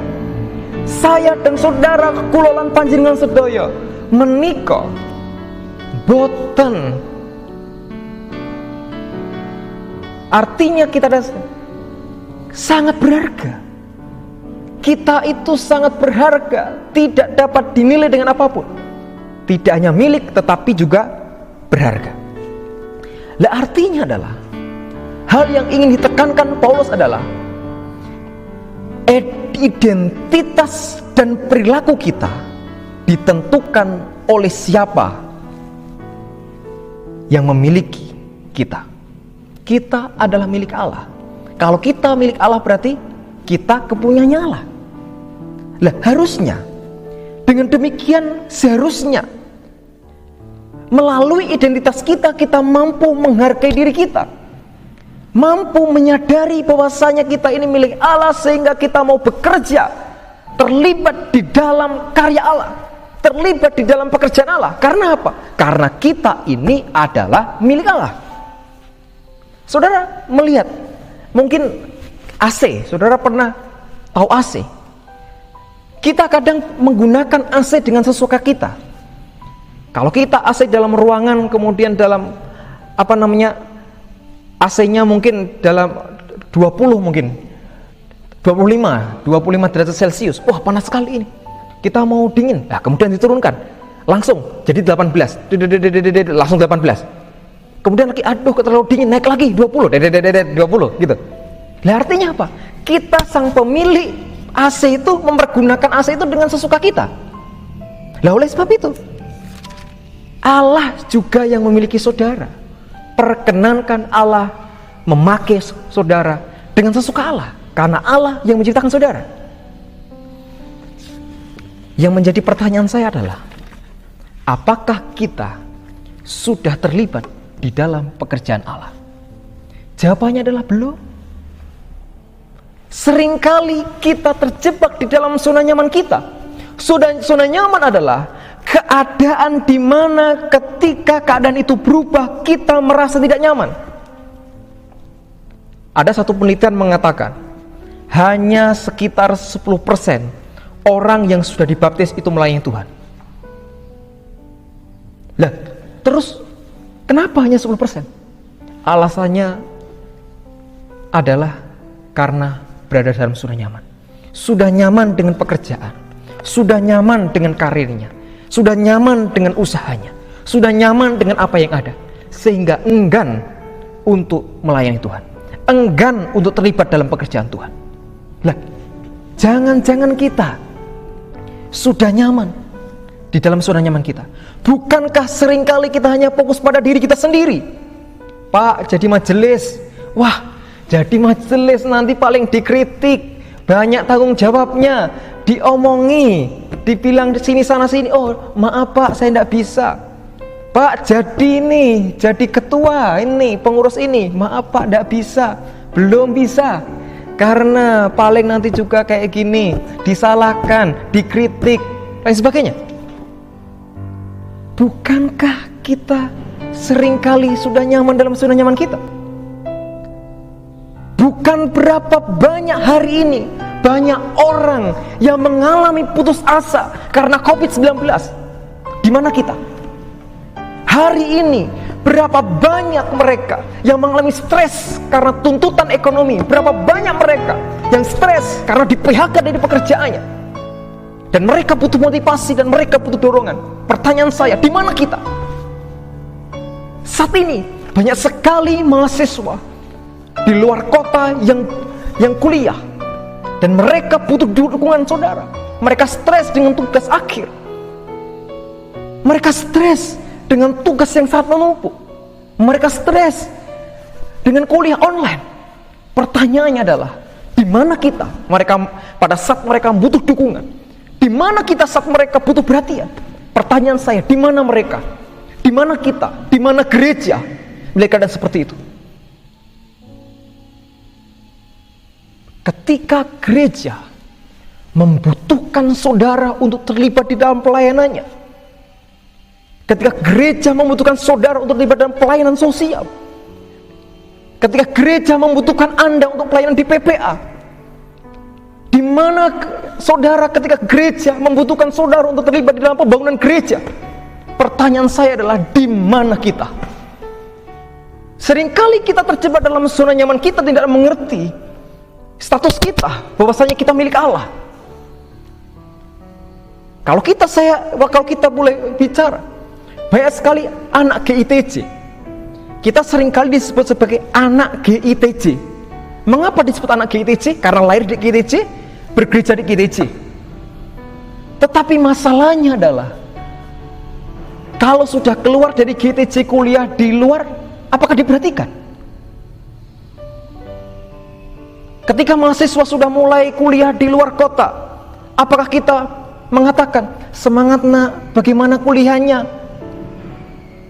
Saya dan saudara kulolan panjenengan sedaya menika boten, artinya kita sangat berharga. Kita itu sangat berharga, tidak dapat dinilai dengan apapun. Tidak hanya milik tetapi juga berharga. Lah, artinya adalah hal yang ingin ditekankan Paulus adalah identitas dan perilaku kita ditentukan oleh siapa yang memiliki kita. Kita adalah milik Allah. Kalau kita milik Allah berarti kita kepunyanya Allah. Lah, harusnya dengan demikian seharusnya melalui identitas kita, kita mampu menghargai diri kita, mampu menyadari bahwasanya kita ini milik Allah, sehingga kita mau bekerja, terlibat di dalam karya Allah, terlibat di dalam pekerjaan Allah. Karena apa? Karena kita ini adalah milik Allah. Saudara melihat, mungkin AC, saudara pernah tahu AC? Kita kadang menggunakan AC dengan sesuka kita. Kalau kita AC dalam ruangan, kemudian dalam AC-nya mungkin dalam 20 mungkin 25 derajat Celcius. Wah, panas sekali ini. Kita mau dingin. Nah, kemudian diturunkan. Langsung jadi 18. Langsung 18. Kemudian lagi, aduh terlalu dingin, naik lagi 20 gitu. Nah, artinya apa? Kita sang pemilik AC itu mempergunakan AC itu dengan sesuka kita. Lah, oleh sebab itu Allah juga yang memiliki saudara. Perkenankan Allah memakai saudara dengan sesuka Allah, karena Allah yang menciptakan saudara. Yang menjadi pertanyaan saya adalah, apakah kita sudah terlibat di dalam pekerjaan Allah? Jawabannya adalah belum. Seringkali kita terjebak di dalam zona nyaman kita. Zona nyaman adalah keadaan di mana ketika keadaan itu berubah, kita merasa tidak nyaman. Ada satu penelitian mengatakan hanya sekitar 10% orang yang sudah dibaptis itu melayani Tuhan. Lah, terus kenapa hanya 10%? Alasannya adalah karena berada dalam zona nyaman. Sudah nyaman dengan pekerjaan, sudah nyaman dengan karirnya, sudah nyaman dengan usahanya, sudah nyaman dengan apa yang ada, sehingga enggan untuk melayani Tuhan, enggan untuk terlibat dalam pekerjaan Tuhan. Lah, jangan-jangan kita sudah nyaman di dalam zona nyaman kita. Bukankah seringkali kita hanya fokus pada diri kita sendiri? Pak, jadi majelis, wah, jadi majelis nanti paling dikritik, banyak tanggung jawabnya, diomongi, dibilang sini sana sini. Oh, maaf Pak, saya tidak bisa. Pak, jadi ketua ini, pengurus ini, maaf Pak, tidak bisa, belum bisa. Karena paling nanti juga kayak gini, disalahkan, dikritik, lain sebagainya. Bukankah kita seringkali sudah nyaman dalam zona nyaman kita? Bukan berapa banyak hari ini banyak orang yang mengalami putus asa karena COVID-19. Di mana kita? Hari ini Berapa banyak mereka yang mengalami stres karena tuntutan ekonomi. Berapa banyak mereka yang stres karena di-PHK dari pekerjaannya. Dan mereka butuh motivasi dan mereka butuh dorongan. Pertanyaan saya, di mana kita? Saat ini banyak sekali mahasiswa di luar kota yang kuliah. Dan mereka butuh dukungan saudara. Mereka stres dengan tugas akhir. Mereka stres dengan tugas yang sangat menumpuk. Mereka stres dengan kuliah online. Pertanyaannya adalah, di mana kita? Mereka pada saat mereka butuh dukungan. Di mana kita saat mereka butuh perhatian? Pertanyaan saya, di mana mereka? Di mana kita? Di mana gereja? Mereka ada seperti itu. Ketika gereja membutuhkan saudara untuk terlibat di dalam pelayanannya, ketika gereja membutuhkan saudara untuk terlibat dalam pelayanan sosial, ketika gereja membutuhkan Anda untuk pelayanan di PPA, di mana saudara ketika gereja membutuhkan saudara untuk terlibat di dalam pembangunan gereja? Pertanyaan saya adalah, di mana kita? Seringkali kita terjebak dalam zona nyaman, kita tidak mengerti status kita, bahwasanya kita milik Allah. Kalau kita boleh bicara, banyak sekali anak GITJ. Kita seringkali disebut sebagai anak GITJ. Mengapa disebut anak GITJ? Karena lahir di GITJ, bergereja di GITJ. Tetapi masalahnya adalah, kalau sudah keluar dari GITJ kuliah di luar, apakah diperhatikan? Ketika mahasiswa sudah mulai kuliah di luar kota, apakah kita mengatakan, semangat nak, bagaimana kuliahnya?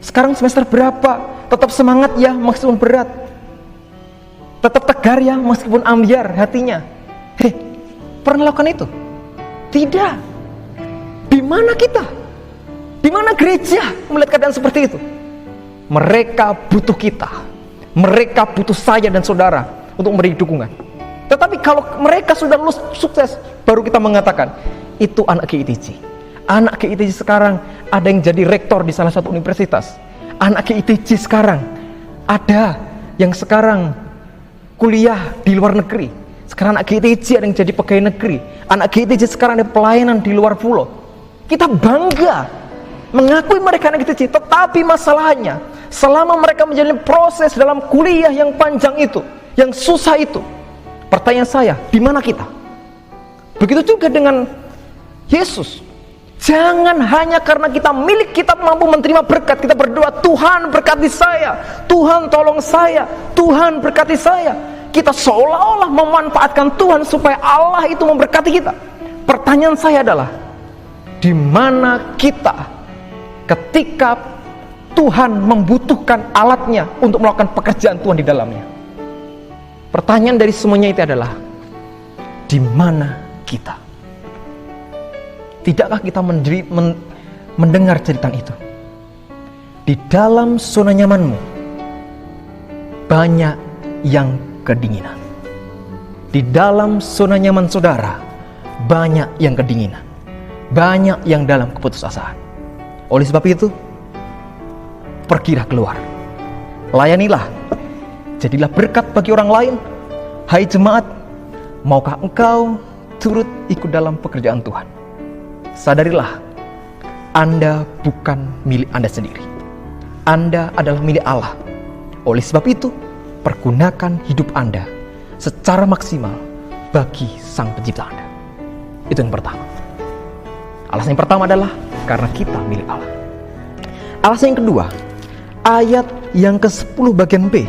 Sekarang semester berapa? Tetap semangat ya, meskipun berat. Tetap tegar ya, meskipun ambyar hatinya. Pernah lakukan itu? Tidak. Di mana kita? Di mana gereja melihat keadaan seperti itu? Mereka butuh kita. Mereka butuh saya dan saudara untuk memberi dukungan. Tetapi kalau mereka sudah lulus sukses, baru kita mengatakan, itu anak GITJ. Anak GITJ sekarang ada yang jadi rektor di salah satu universitas. Anak GITJ sekarang ada yang sekarang kuliah di luar negeri. Sekarang anak GITJ ada yang jadi pegawai negeri. Anak GITJ sekarang ada pelayanan di luar pulau. Kita bangga mengakui mereka anak GITJ. Tetapi masalahnya, selama mereka menjalani proses dalam kuliah yang panjang itu, yang susah itu, pertanyaan saya, di mana kita? Begitu juga dengan Yesus. Jangan hanya karena kita milik kita mampu menerima berkat, kita berdoa, Tuhan berkati saya, Tuhan tolong saya, Tuhan berkati saya. Kita seolah-olah memanfaatkan Tuhan supaya Allah itu memberkati kita. Pertanyaan saya adalah, di mana kita ketika Tuhan membutuhkan alatnya untuk melakukan pekerjaan Tuhan di dalamnya? Pertanyaan dari semuanya itu adalah, di mana kita? Tidakkah kita mendengar cerita itu? Di dalam zona nyamanmu banyak yang kedinginan. Di dalam zona nyaman saudara banyak yang kedinginan. Banyak yang dalam keputusasaan. Oleh sebab itu, pergilah keluar. Layanilah. Jadilah berkat bagi orang lain. Hai jemaat, maukah engkau turut ikut dalam pekerjaan Tuhan? Sadarilah, Anda bukan milik Anda sendiri. Anda adalah milik Allah. Oleh sebab itu, pergunakan hidup Anda secara maksimal bagi Sang Pencipta Anda. Itu yang pertama. Alasan yang pertama adalah karena kita milik Allah. Alasan yang kedua, ayat yang ke-10 bagian B.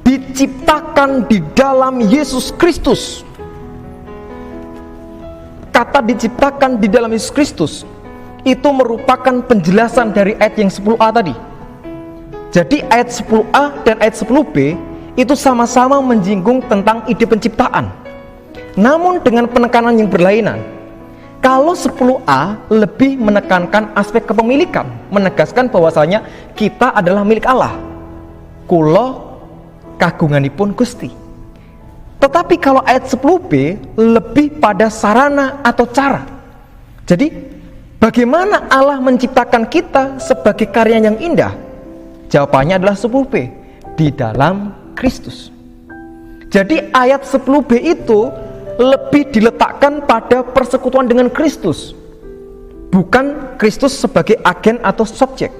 Diciptakan di dalam Yesus Kristus. Kata diciptakan di dalam Yesus Kristus itu merupakan penjelasan dari ayat yang 10a tadi. Jadi ayat 10a dan ayat 10b itu sama-sama menjinggung tentang ide penciptaan, namun dengan penekanan yang berlainan. Kalau 10a lebih menekankan aspek kepemilikan, menegaskan bahwasanya kita adalah milik Allah. Kulo kagunganipun Gusti. Tetapi kalau ayat 10b lebih pada sarana atau cara. Jadi bagaimana Allah menciptakan kita sebagai karya yang indah? Jawabannya adalah 10b, di dalam Kristus. Jadi ayat 10b itu lebih diletakkan pada persekutuan dengan Kristus, bukan Kristus sebagai agen atau subjek.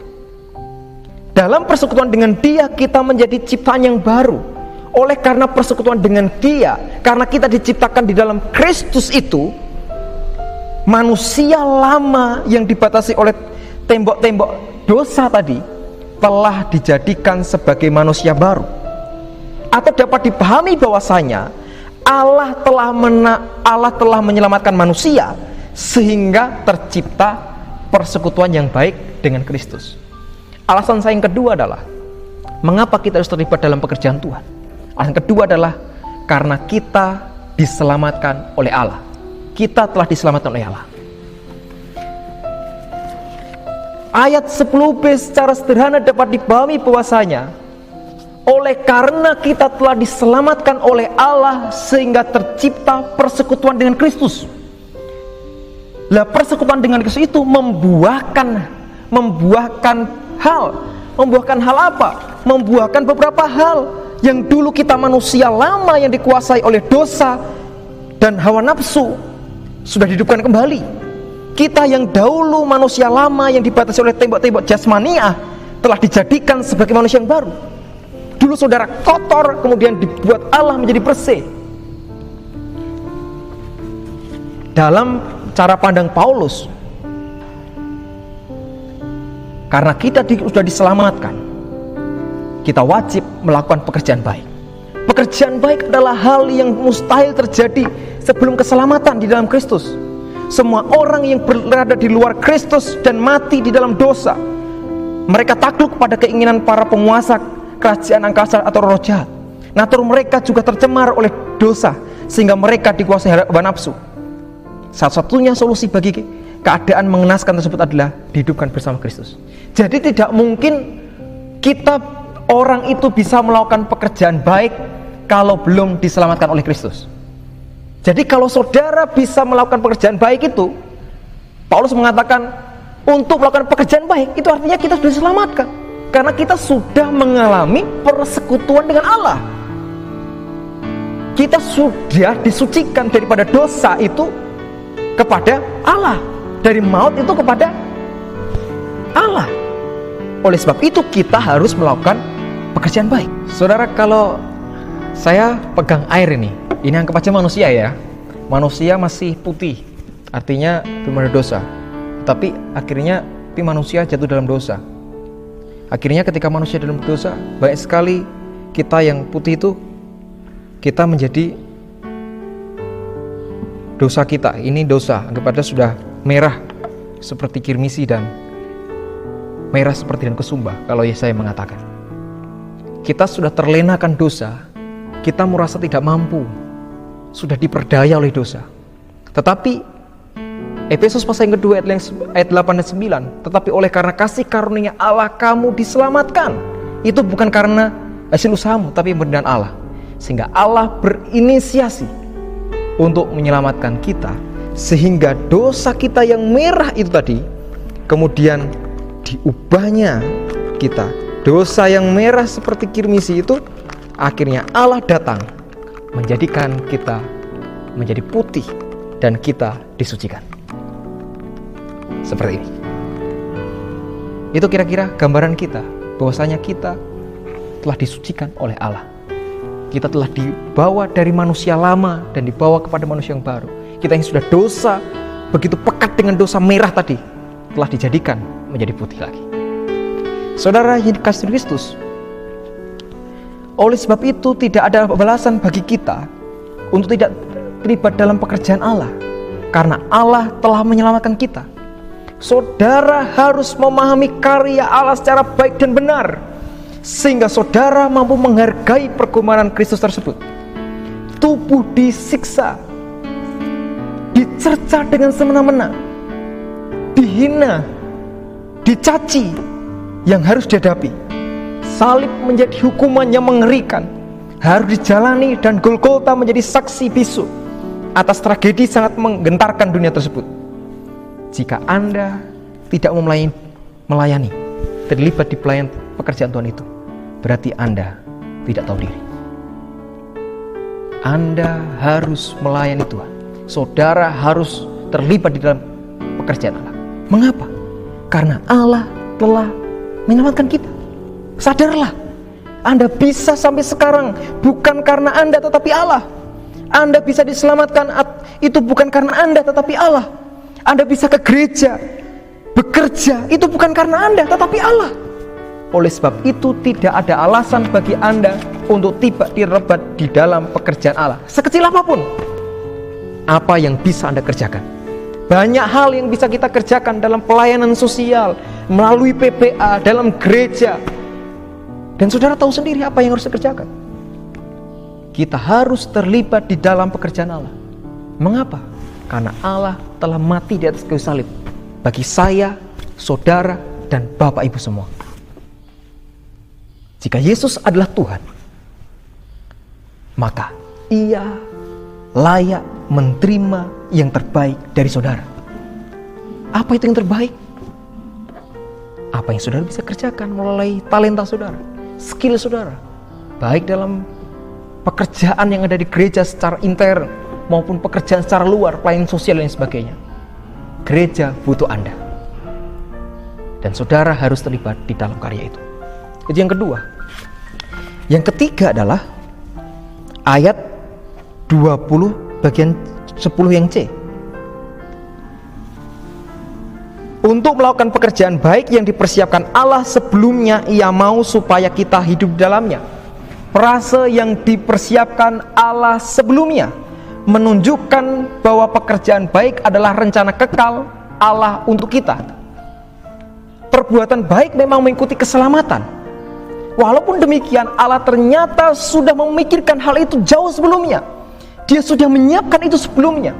Dalam persekutuan dengan Dia kita menjadi ciptaan yang baru. Oleh karena persekutuan dengan Dia, karena kita diciptakan di dalam Kristus itu, manusia lama yang dibatasi oleh tembok-tembok dosa tadi telah dijadikan sebagai manusia baru. Atau dapat dipahami bahwasanya Allah telah menyelamatkan manusia sehingga tercipta persekutuan yang baik dengan Kristus. Alasan saya yang kedua adalah mengapa kita harus terlibat dalam pekerjaan Tuhan. Alasan kedua adalah karena kita diselamatkan oleh Allah. Kita telah diselamatkan oleh Allah. Ayat 10b secara sederhana dapat dipahami bahwasanya oleh karena kita telah diselamatkan oleh Allah sehingga tercipta persekutuan dengan Kristus. Lah, persekutuan dengan Kristus itu membuahkan hal apa? Membuahkan beberapa hal. Yang dulu kita manusia lama yang dikuasai oleh dosa dan hawa nafsu sudah dihidupkan kembali. Kita yang dahulu manusia lama yang dibatasi oleh tembok-tembok jasmaniah telah dijadikan sebagai manusia yang baru. Dulu saudara kotor, kemudian dibuat Allah menjadi bersih. Dalam cara pandang Paulus, karena kita sudah diselamatkan, kita wajib melakukan pekerjaan baik. Pekerjaan baik adalah hal yang mustahil terjadi sebelum keselamatan di dalam Kristus. Semua orang yang berada di luar Kristus dan mati di dalam dosa, mereka takluk pada keinginan para penguasa kerajaan angkasa atau roh jahat. Natur mereka juga tercemar oleh dosa sehingga mereka dikuasai hawa nafsu. Satu-satunya solusi bagi keadaan mengenaskan tersebut adalah dihidupkan bersama Kristus. Jadi tidak mungkin kita orang itu bisa melakukan pekerjaan baik kalau belum diselamatkan oleh Kristus. Jadi kalau saudara bisa melakukan pekerjaan baik itu, Paulus mengatakan untuk melakukan pekerjaan baik itu artinya kita sudah diselamatkan, karena kita sudah mengalami persekutuan dengan Allah. Kita sudah disucikan daripada dosa itu kepada Allah, dari maut itu kepada Allah. Oleh sebab itu kita harus melakukan pekerjaan baik. Saudara, kalau saya pegang air ini anggap aja manusia ya. Manusia masih putih, artinya belum ada dosa. Tapi akhirnya manusia jatuh dalam dosa. Akhirnya ketika manusia dalam dosa, banyak sekali kita yang putih itu, kita menjadi dosa kita. Ini dosa, anggap aja sudah merah seperti kirmisi dan merah seperti dan kesumba. Kalau ya saya mengatakan, kita sudah terlenakan dosa. Kita merasa tidak mampu, sudah diperdaya oleh dosa. Tetapi Efesus pasal yang kedua ayat 8 dan 9, tetapi oleh karena kasih karunia Allah kamu diselamatkan. Itu bukan karena hasil usahamu, tapi pemberian Allah. Sehingga Allah berinisiasi untuk menyelamatkan kita, sehingga dosa kita yang merah itu tadi kemudian diubahnya kita. Dosa yang merah seperti kirmisi itu akhirnya Allah datang menjadikan kita menjadi putih dan kita disucikan. Seperti ini. Itu kira-kira gambaran kita bahwasanya kita telah disucikan oleh Allah. Kita telah dibawa dari manusia lama dan dibawa kepada manusia yang baru. Kita yang sudah dosa, begitu pekat dengan dosa merah tadi, telah dijadikan menjadi putih lagi. Saudara yang dikasihi Kristus, oleh sebab itu tidak ada balasan bagi kita untuk tidak terlibat dalam pekerjaan Allah, karena Allah telah menyelamatkan kita. Saudara harus memahami karya Allah secara baik dan benar, sehingga saudara mampu menghargai pergumulan Kristus tersebut. Tubuh disiksa, dicerca dengan semena-mena, dihina, dicaci, yang harus dihadapi. Salib menjadi hukuman yang mengerikan, harus dijalani, dan Golgota menjadi saksi bisu atas tragedi sangat menggentarkan dunia tersebut. Jika Anda tidak melayani, terlibat di pekerjaan Tuhan itu, berarti Anda tidak tahu diri. Anda harus melayani Tuhan. Saudara harus terlibat di dalam pekerjaan Allah. Mengapa? Karena Allah telah menyelamatkan kita. Sadarlah, Anda bisa sampai sekarang bukan karena Anda tetapi Allah. Anda bisa diselamatkan itu bukan karena Anda tetapi Allah. Anda bisa ke gereja, bekerja, itu bukan karena Anda tetapi Allah. Oleh sebab itu tidak ada alasan bagi Anda untuk tidak terlibat di dalam pekerjaan Allah, sekecil apapun. Apa yang bisa Anda kerjakan? Banyak hal yang bisa kita kerjakan dalam pelayanan sosial, melalui PPA, dalam gereja. Dan saudara tahu sendiri apa yang harus dikerjakan. Kita harus terlibat di dalam pekerjaan Allah. Mengapa? Karena Allah telah mati di atas kayu salib bagi saya, saudara, dan Bapak Ibu semua. Jika Yesus adalah Tuhan, maka Ia layak menerima yang terbaik dari saudara. Apa itu yang terbaik? Apa yang saudara bisa kerjakan melalui talenta saudara, skill saudara, baik dalam pekerjaan yang ada di gereja secara intern maupun pekerjaan secara luar, pelayanan sosial dan sebagainya. Gereja butuh Anda, dan saudara harus terlibat di dalam karya itu. Itu yang kedua. Yang ketiga adalah ayat 20 bagian 10 yang C. Untuk melakukan pekerjaan baik yang dipersiapkan Allah sebelumnya, Ia mau supaya kita hidup di dalamnya. Frase yang dipersiapkan Allah sebelumnya menunjukkan bahwa pekerjaan baik adalah rencana kekal Allah untuk kita. Perbuatan baik memang mengikuti keselamatan. Walaupun demikian, Allah ternyata sudah memikirkan hal itu jauh sebelumnya. Dia sudah menyiapkan itu sebelumnya.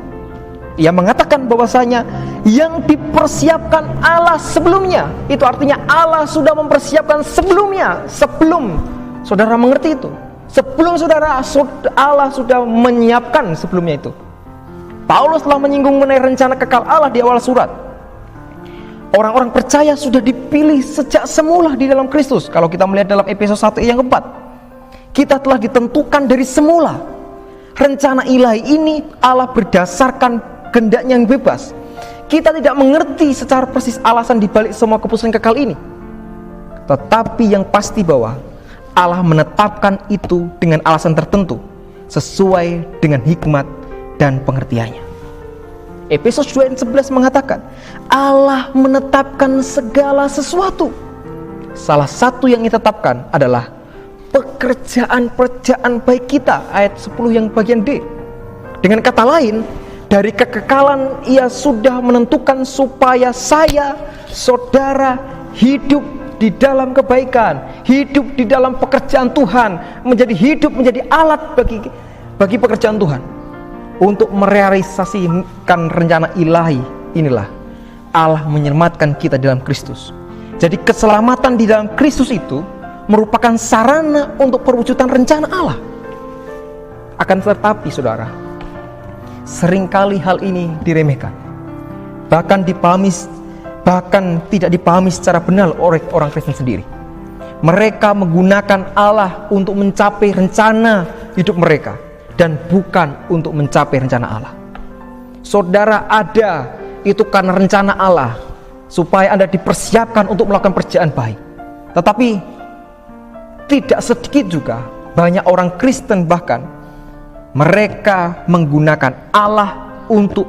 Ia mengatakan bahwasanya yang dipersiapkan Allah sebelumnya, itu artinya Allah sudah mempersiapkan sebelumnya. Sebelum saudara mengerti itu, sebelum saudara, Allah sudah menyiapkan sebelumnya itu. Paulus telah menyinggung mengenai rencana kekal Allah di awal surat. Orang-orang percaya sudah dipilih sejak semula di dalam Kristus. Kalau kita melihat dalam Efesus 1 yang keempat, kita telah ditentukan dari semula. Rencana ilahi ini Allah berdasarkan kehendaknya yang bebas. Kita tidak mengerti secara persis alasan dibalik semua keputusan kekal ini. Tetapi yang pasti bahwa Allah menetapkan itu dengan alasan tertentu, sesuai dengan hikmat dan pengertiannya. Efesus 2 ayat 11 mengatakan, Allah menetapkan segala sesuatu. Salah satu yang ditetapkan adalah pekerjaan-pekerjaan baik kita, ayat 10 yang bagian D. Dengan kata lain, dari kekekalan Ia sudah menentukan supaya saya, saudara, hidup di dalam kebaikan, hidup di dalam pekerjaan Tuhan, menjadi alat bagi pekerjaan Tuhan. Untuk merealisasikan rencana ilahi inilah Allah menyelamatkan kita dalam Kristus. Jadi keselamatan di dalam Kristus itu merupakan sarana untuk perwujudan rencana Allah. Akan tetapi saudara, seringkali hal ini diremehkan, bahkan tidak dipahami secara benar oleh orang Kristen sendiri. Mereka menggunakan Allah untuk mencapai rencana hidup mereka dan bukan untuk mencapai rencana Allah. Saudara ada itu karena rencana Allah, supaya Anda dipersiapkan untuk melakukan pekerjaan baik. Tetapi tidak sedikit juga banyak orang Kristen bahkan mereka menggunakan Allah untuk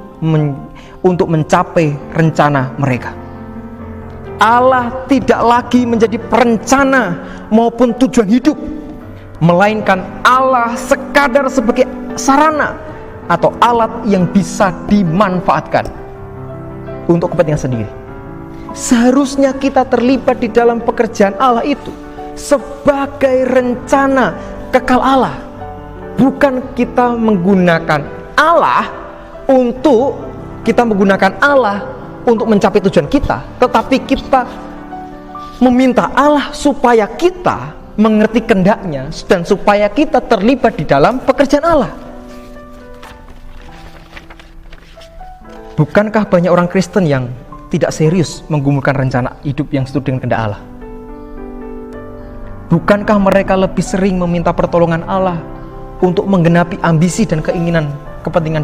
mencapai rencana mereka. Allah tidak lagi menjadi perencana maupun tujuan hidup, melainkan Allah sekadar sebagai sarana atau alat yang bisa dimanfaatkan untuk kepentingan sendiri. Seharusnya kita terlibat di dalam pekerjaan Allah itu sebagai rencana kekal Allah, bukan kita menggunakan Allah untuk mencapai tujuan kita, tetapi kita meminta Allah supaya kita mengerti kehendaknya dan supaya kita terlibat di dalam pekerjaan Allah. Bukankah banyak orang Kristen yang tidak serius menggumulkan rencana hidup yang sesuai dengan kehendak Allah? Bukankah mereka lebih sering meminta pertolongan Allah untuk menggenapi ambisi dan keinginan kepentingan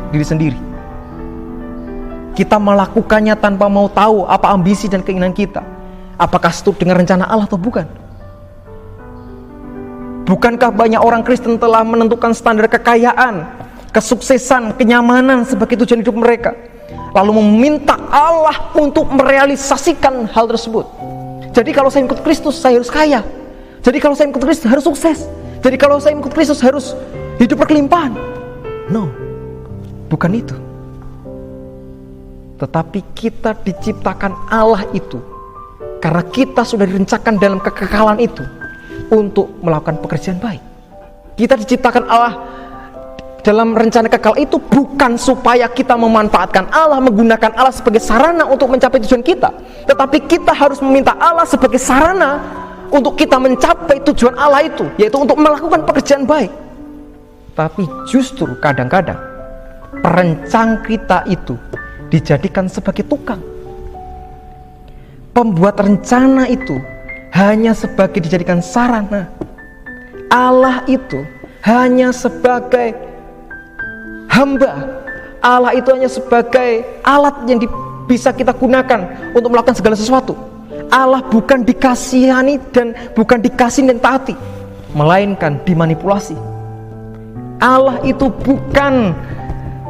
diri sendiri? Kita melakukannya tanpa mau tahu apa ambisi dan keinginan kita. Apakah setuju dengan rencana Allah atau bukan? Bukankah banyak orang Kristen telah menentukan standar kekayaan, kesuksesan, kenyamanan sebagai tujuan hidup mereka, lalu meminta Allah untuk merealisasikan hal tersebut? Jadi kalau saya ikut Kristus, saya harus kaya. Jadi kalau saya ikut Kristus harus sukses. Jadi kalau saya ikut Kristus harus hidup berkelimpahan. No, bukan itu. Tetapi kita diciptakan Allah itu karena kita sudah direncanakan dalam kekekalan itu untuk melakukan pekerjaan baik. Kita diciptakan Allah dalam rencana kekal itu bukan supaya kita memanfaatkan Allah, menggunakan Allah sebagai sarana untuk mencapai tujuan kita, tetapi kita harus meminta Allah sebagai sarana untuk kita mencapai tujuan Allah itu, yaitu untuk melakukan pekerjaan baik. Tapi justru kadang-kadang perencang kita itu dijadikan sebagai tukang. Pembuat rencana itu hanya sebagai dijadikan sarana. Allah itu hanya sebagai hamba. Allah itu hanya sebagai alat yang bisa kita gunakan untuk melakukan segala sesuatu. Allah bukan dikasihani dan bukan dikasih dan taati, melainkan dimanipulasi. Allah itu bukan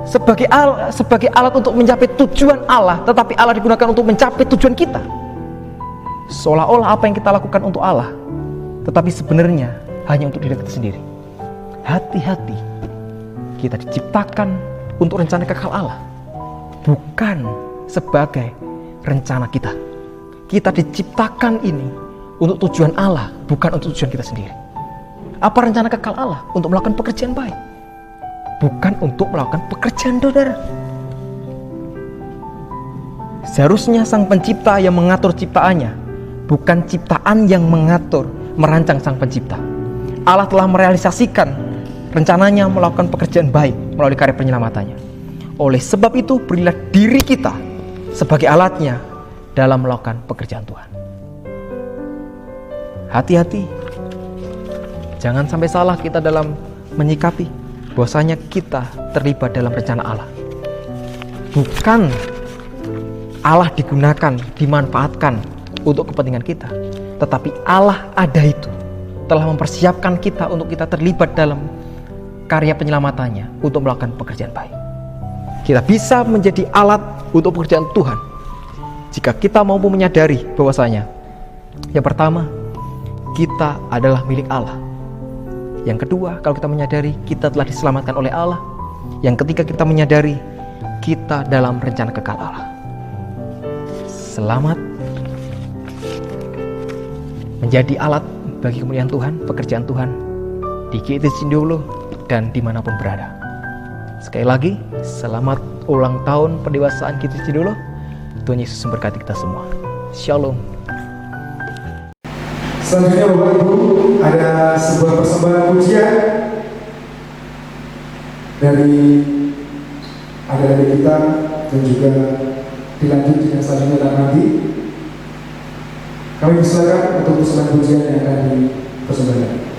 sebagai alat untuk mencapai tujuan Allah, tetapi Allah digunakan untuk mencapai tujuan kita. Seolah-olah apa yang kita lakukan untuk Allah, tetapi sebenarnya hanya untuk diri kita sendiri. Hati-hati, kita diciptakan untuk rencana kekal Allah, bukan sebagai rencana kita. Kita diciptakan ini untuk tujuan Allah, bukan untuk tujuan kita sendiri. Apa rencana kekal Allah? Untuk melakukan pekerjaan baik, bukan untuk melakukan pekerjaan saudara. Seharusnya sang pencipta yang mengatur ciptaannya, bukan ciptaan yang mengatur, merancang sang pencipta. Allah telah merealisasikan rencananya melakukan pekerjaan baik melalui karya penyelamatannya. Oleh sebab itu, berilah diri kita sebagai alatnya dalam melakukan pekerjaan Tuhan. Hati-hati, jangan sampai salah kita dalam menyikapi bahwasanya kita terlibat dalam rencana Allah. Bukan Allah digunakan, dimanfaatkan untuk kepentingan kita, tetapi Allah ada itu telah mempersiapkan kita untuk kita terlibat dalam karya penyelamatannya untuk melakukan pekerjaan baik. Kita bisa menjadi alat untuk pekerjaan Tuhan jika kita mampu menyadari bahwasanya yang pertama, kita adalah milik Allah. Yang kedua, kalau kita menyadari kita telah diselamatkan oleh Allah. Yang ketiga, kita menyadari kita dalam rencana kekal Allah. Selamat menjadi alat bagi kemuliaan Tuhan, pekerjaan Tuhan di GIT Cindolo dan dimanapun berada. Sekali lagi, selamat ulang tahun pendewasaan GIT Cindolo. Tuhan Yesus memberkati kita semua. Shalom. Selanjutnya Bapak Ibu, ada sebuah persembahan pujian dari adik-adik kita dan juga dilanjut dengan selanjutnya dan nanti kami persilakan untuk persembahan pujian yang akan dipersembahkan.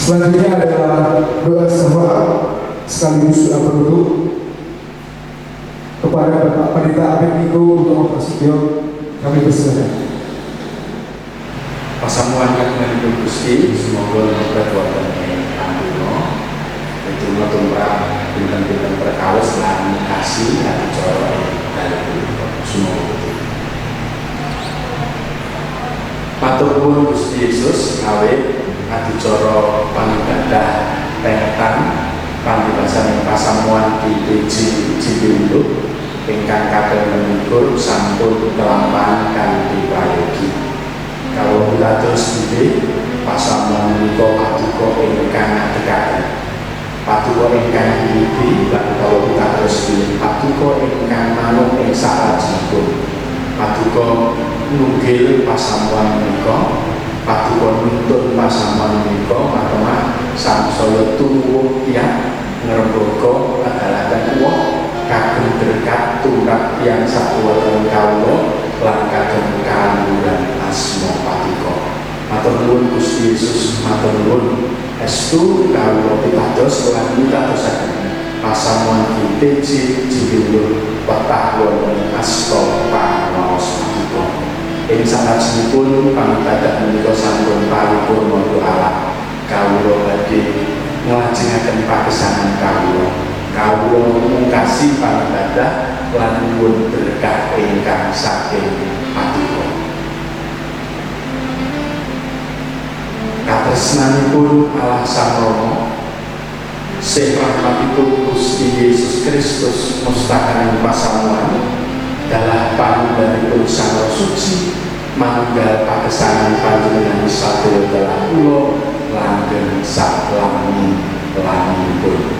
Selanjutnya adalah doa syafaat sekaligus doa penutup kepada Bapak Pendeta Abednego Utomo Prasetyo. Kami persilakan. Pasamuan kagunganipun Gusti, semoga lebet wonten ing Panduna. Itu tumrap pinten-pinten perkawis lan kasih adicara dalem punika. Semoga matur nuwun Gusti Yesus awit adicara panibadah pengetan pandiwasaning pasamuan GITJ Cindiwuluh ingkang kaping 21 sampun kelampahan kanthi prayogi. Kalau kita terus pilih pasamuan menika paduka ingkang ngadekaken, paduka ingkang ngipi, lan kalau kita terus pilih paduka ingkang manut ing salajengipun, paduka nunggil pasamuan menika, paduka nuntun pasamuan menika matemah samsaya tuwuh tiyang ngremboga adalaken uwah kagem berkat tumrap tiyang sakuwateng kawula lan kagem kaluhuran asma paduka. Matur nuwun Gusti Yesus, matur nuwun estu kawula pitados lan mitadosaken pasamuan GITJ Cindiwuluh wetah wonten asta pangwaos paduka. Ing salajengipun pamibadah menika sampun paripurna doa kawula badhe nglajengaken pakesanan kawula. Kawula mungkasi pamibadah lan nyuwun berkah ingkang saking paduka. Katresnanipun Allah Sang Rama, sing rahmatipun Gusti Yesus Kristus mustakaning pasamuan dalah panunggalipun Sang Roh Suci manunggal pakesanan panjenengan sadaya dalah kula langgeng sak lami-laminipun.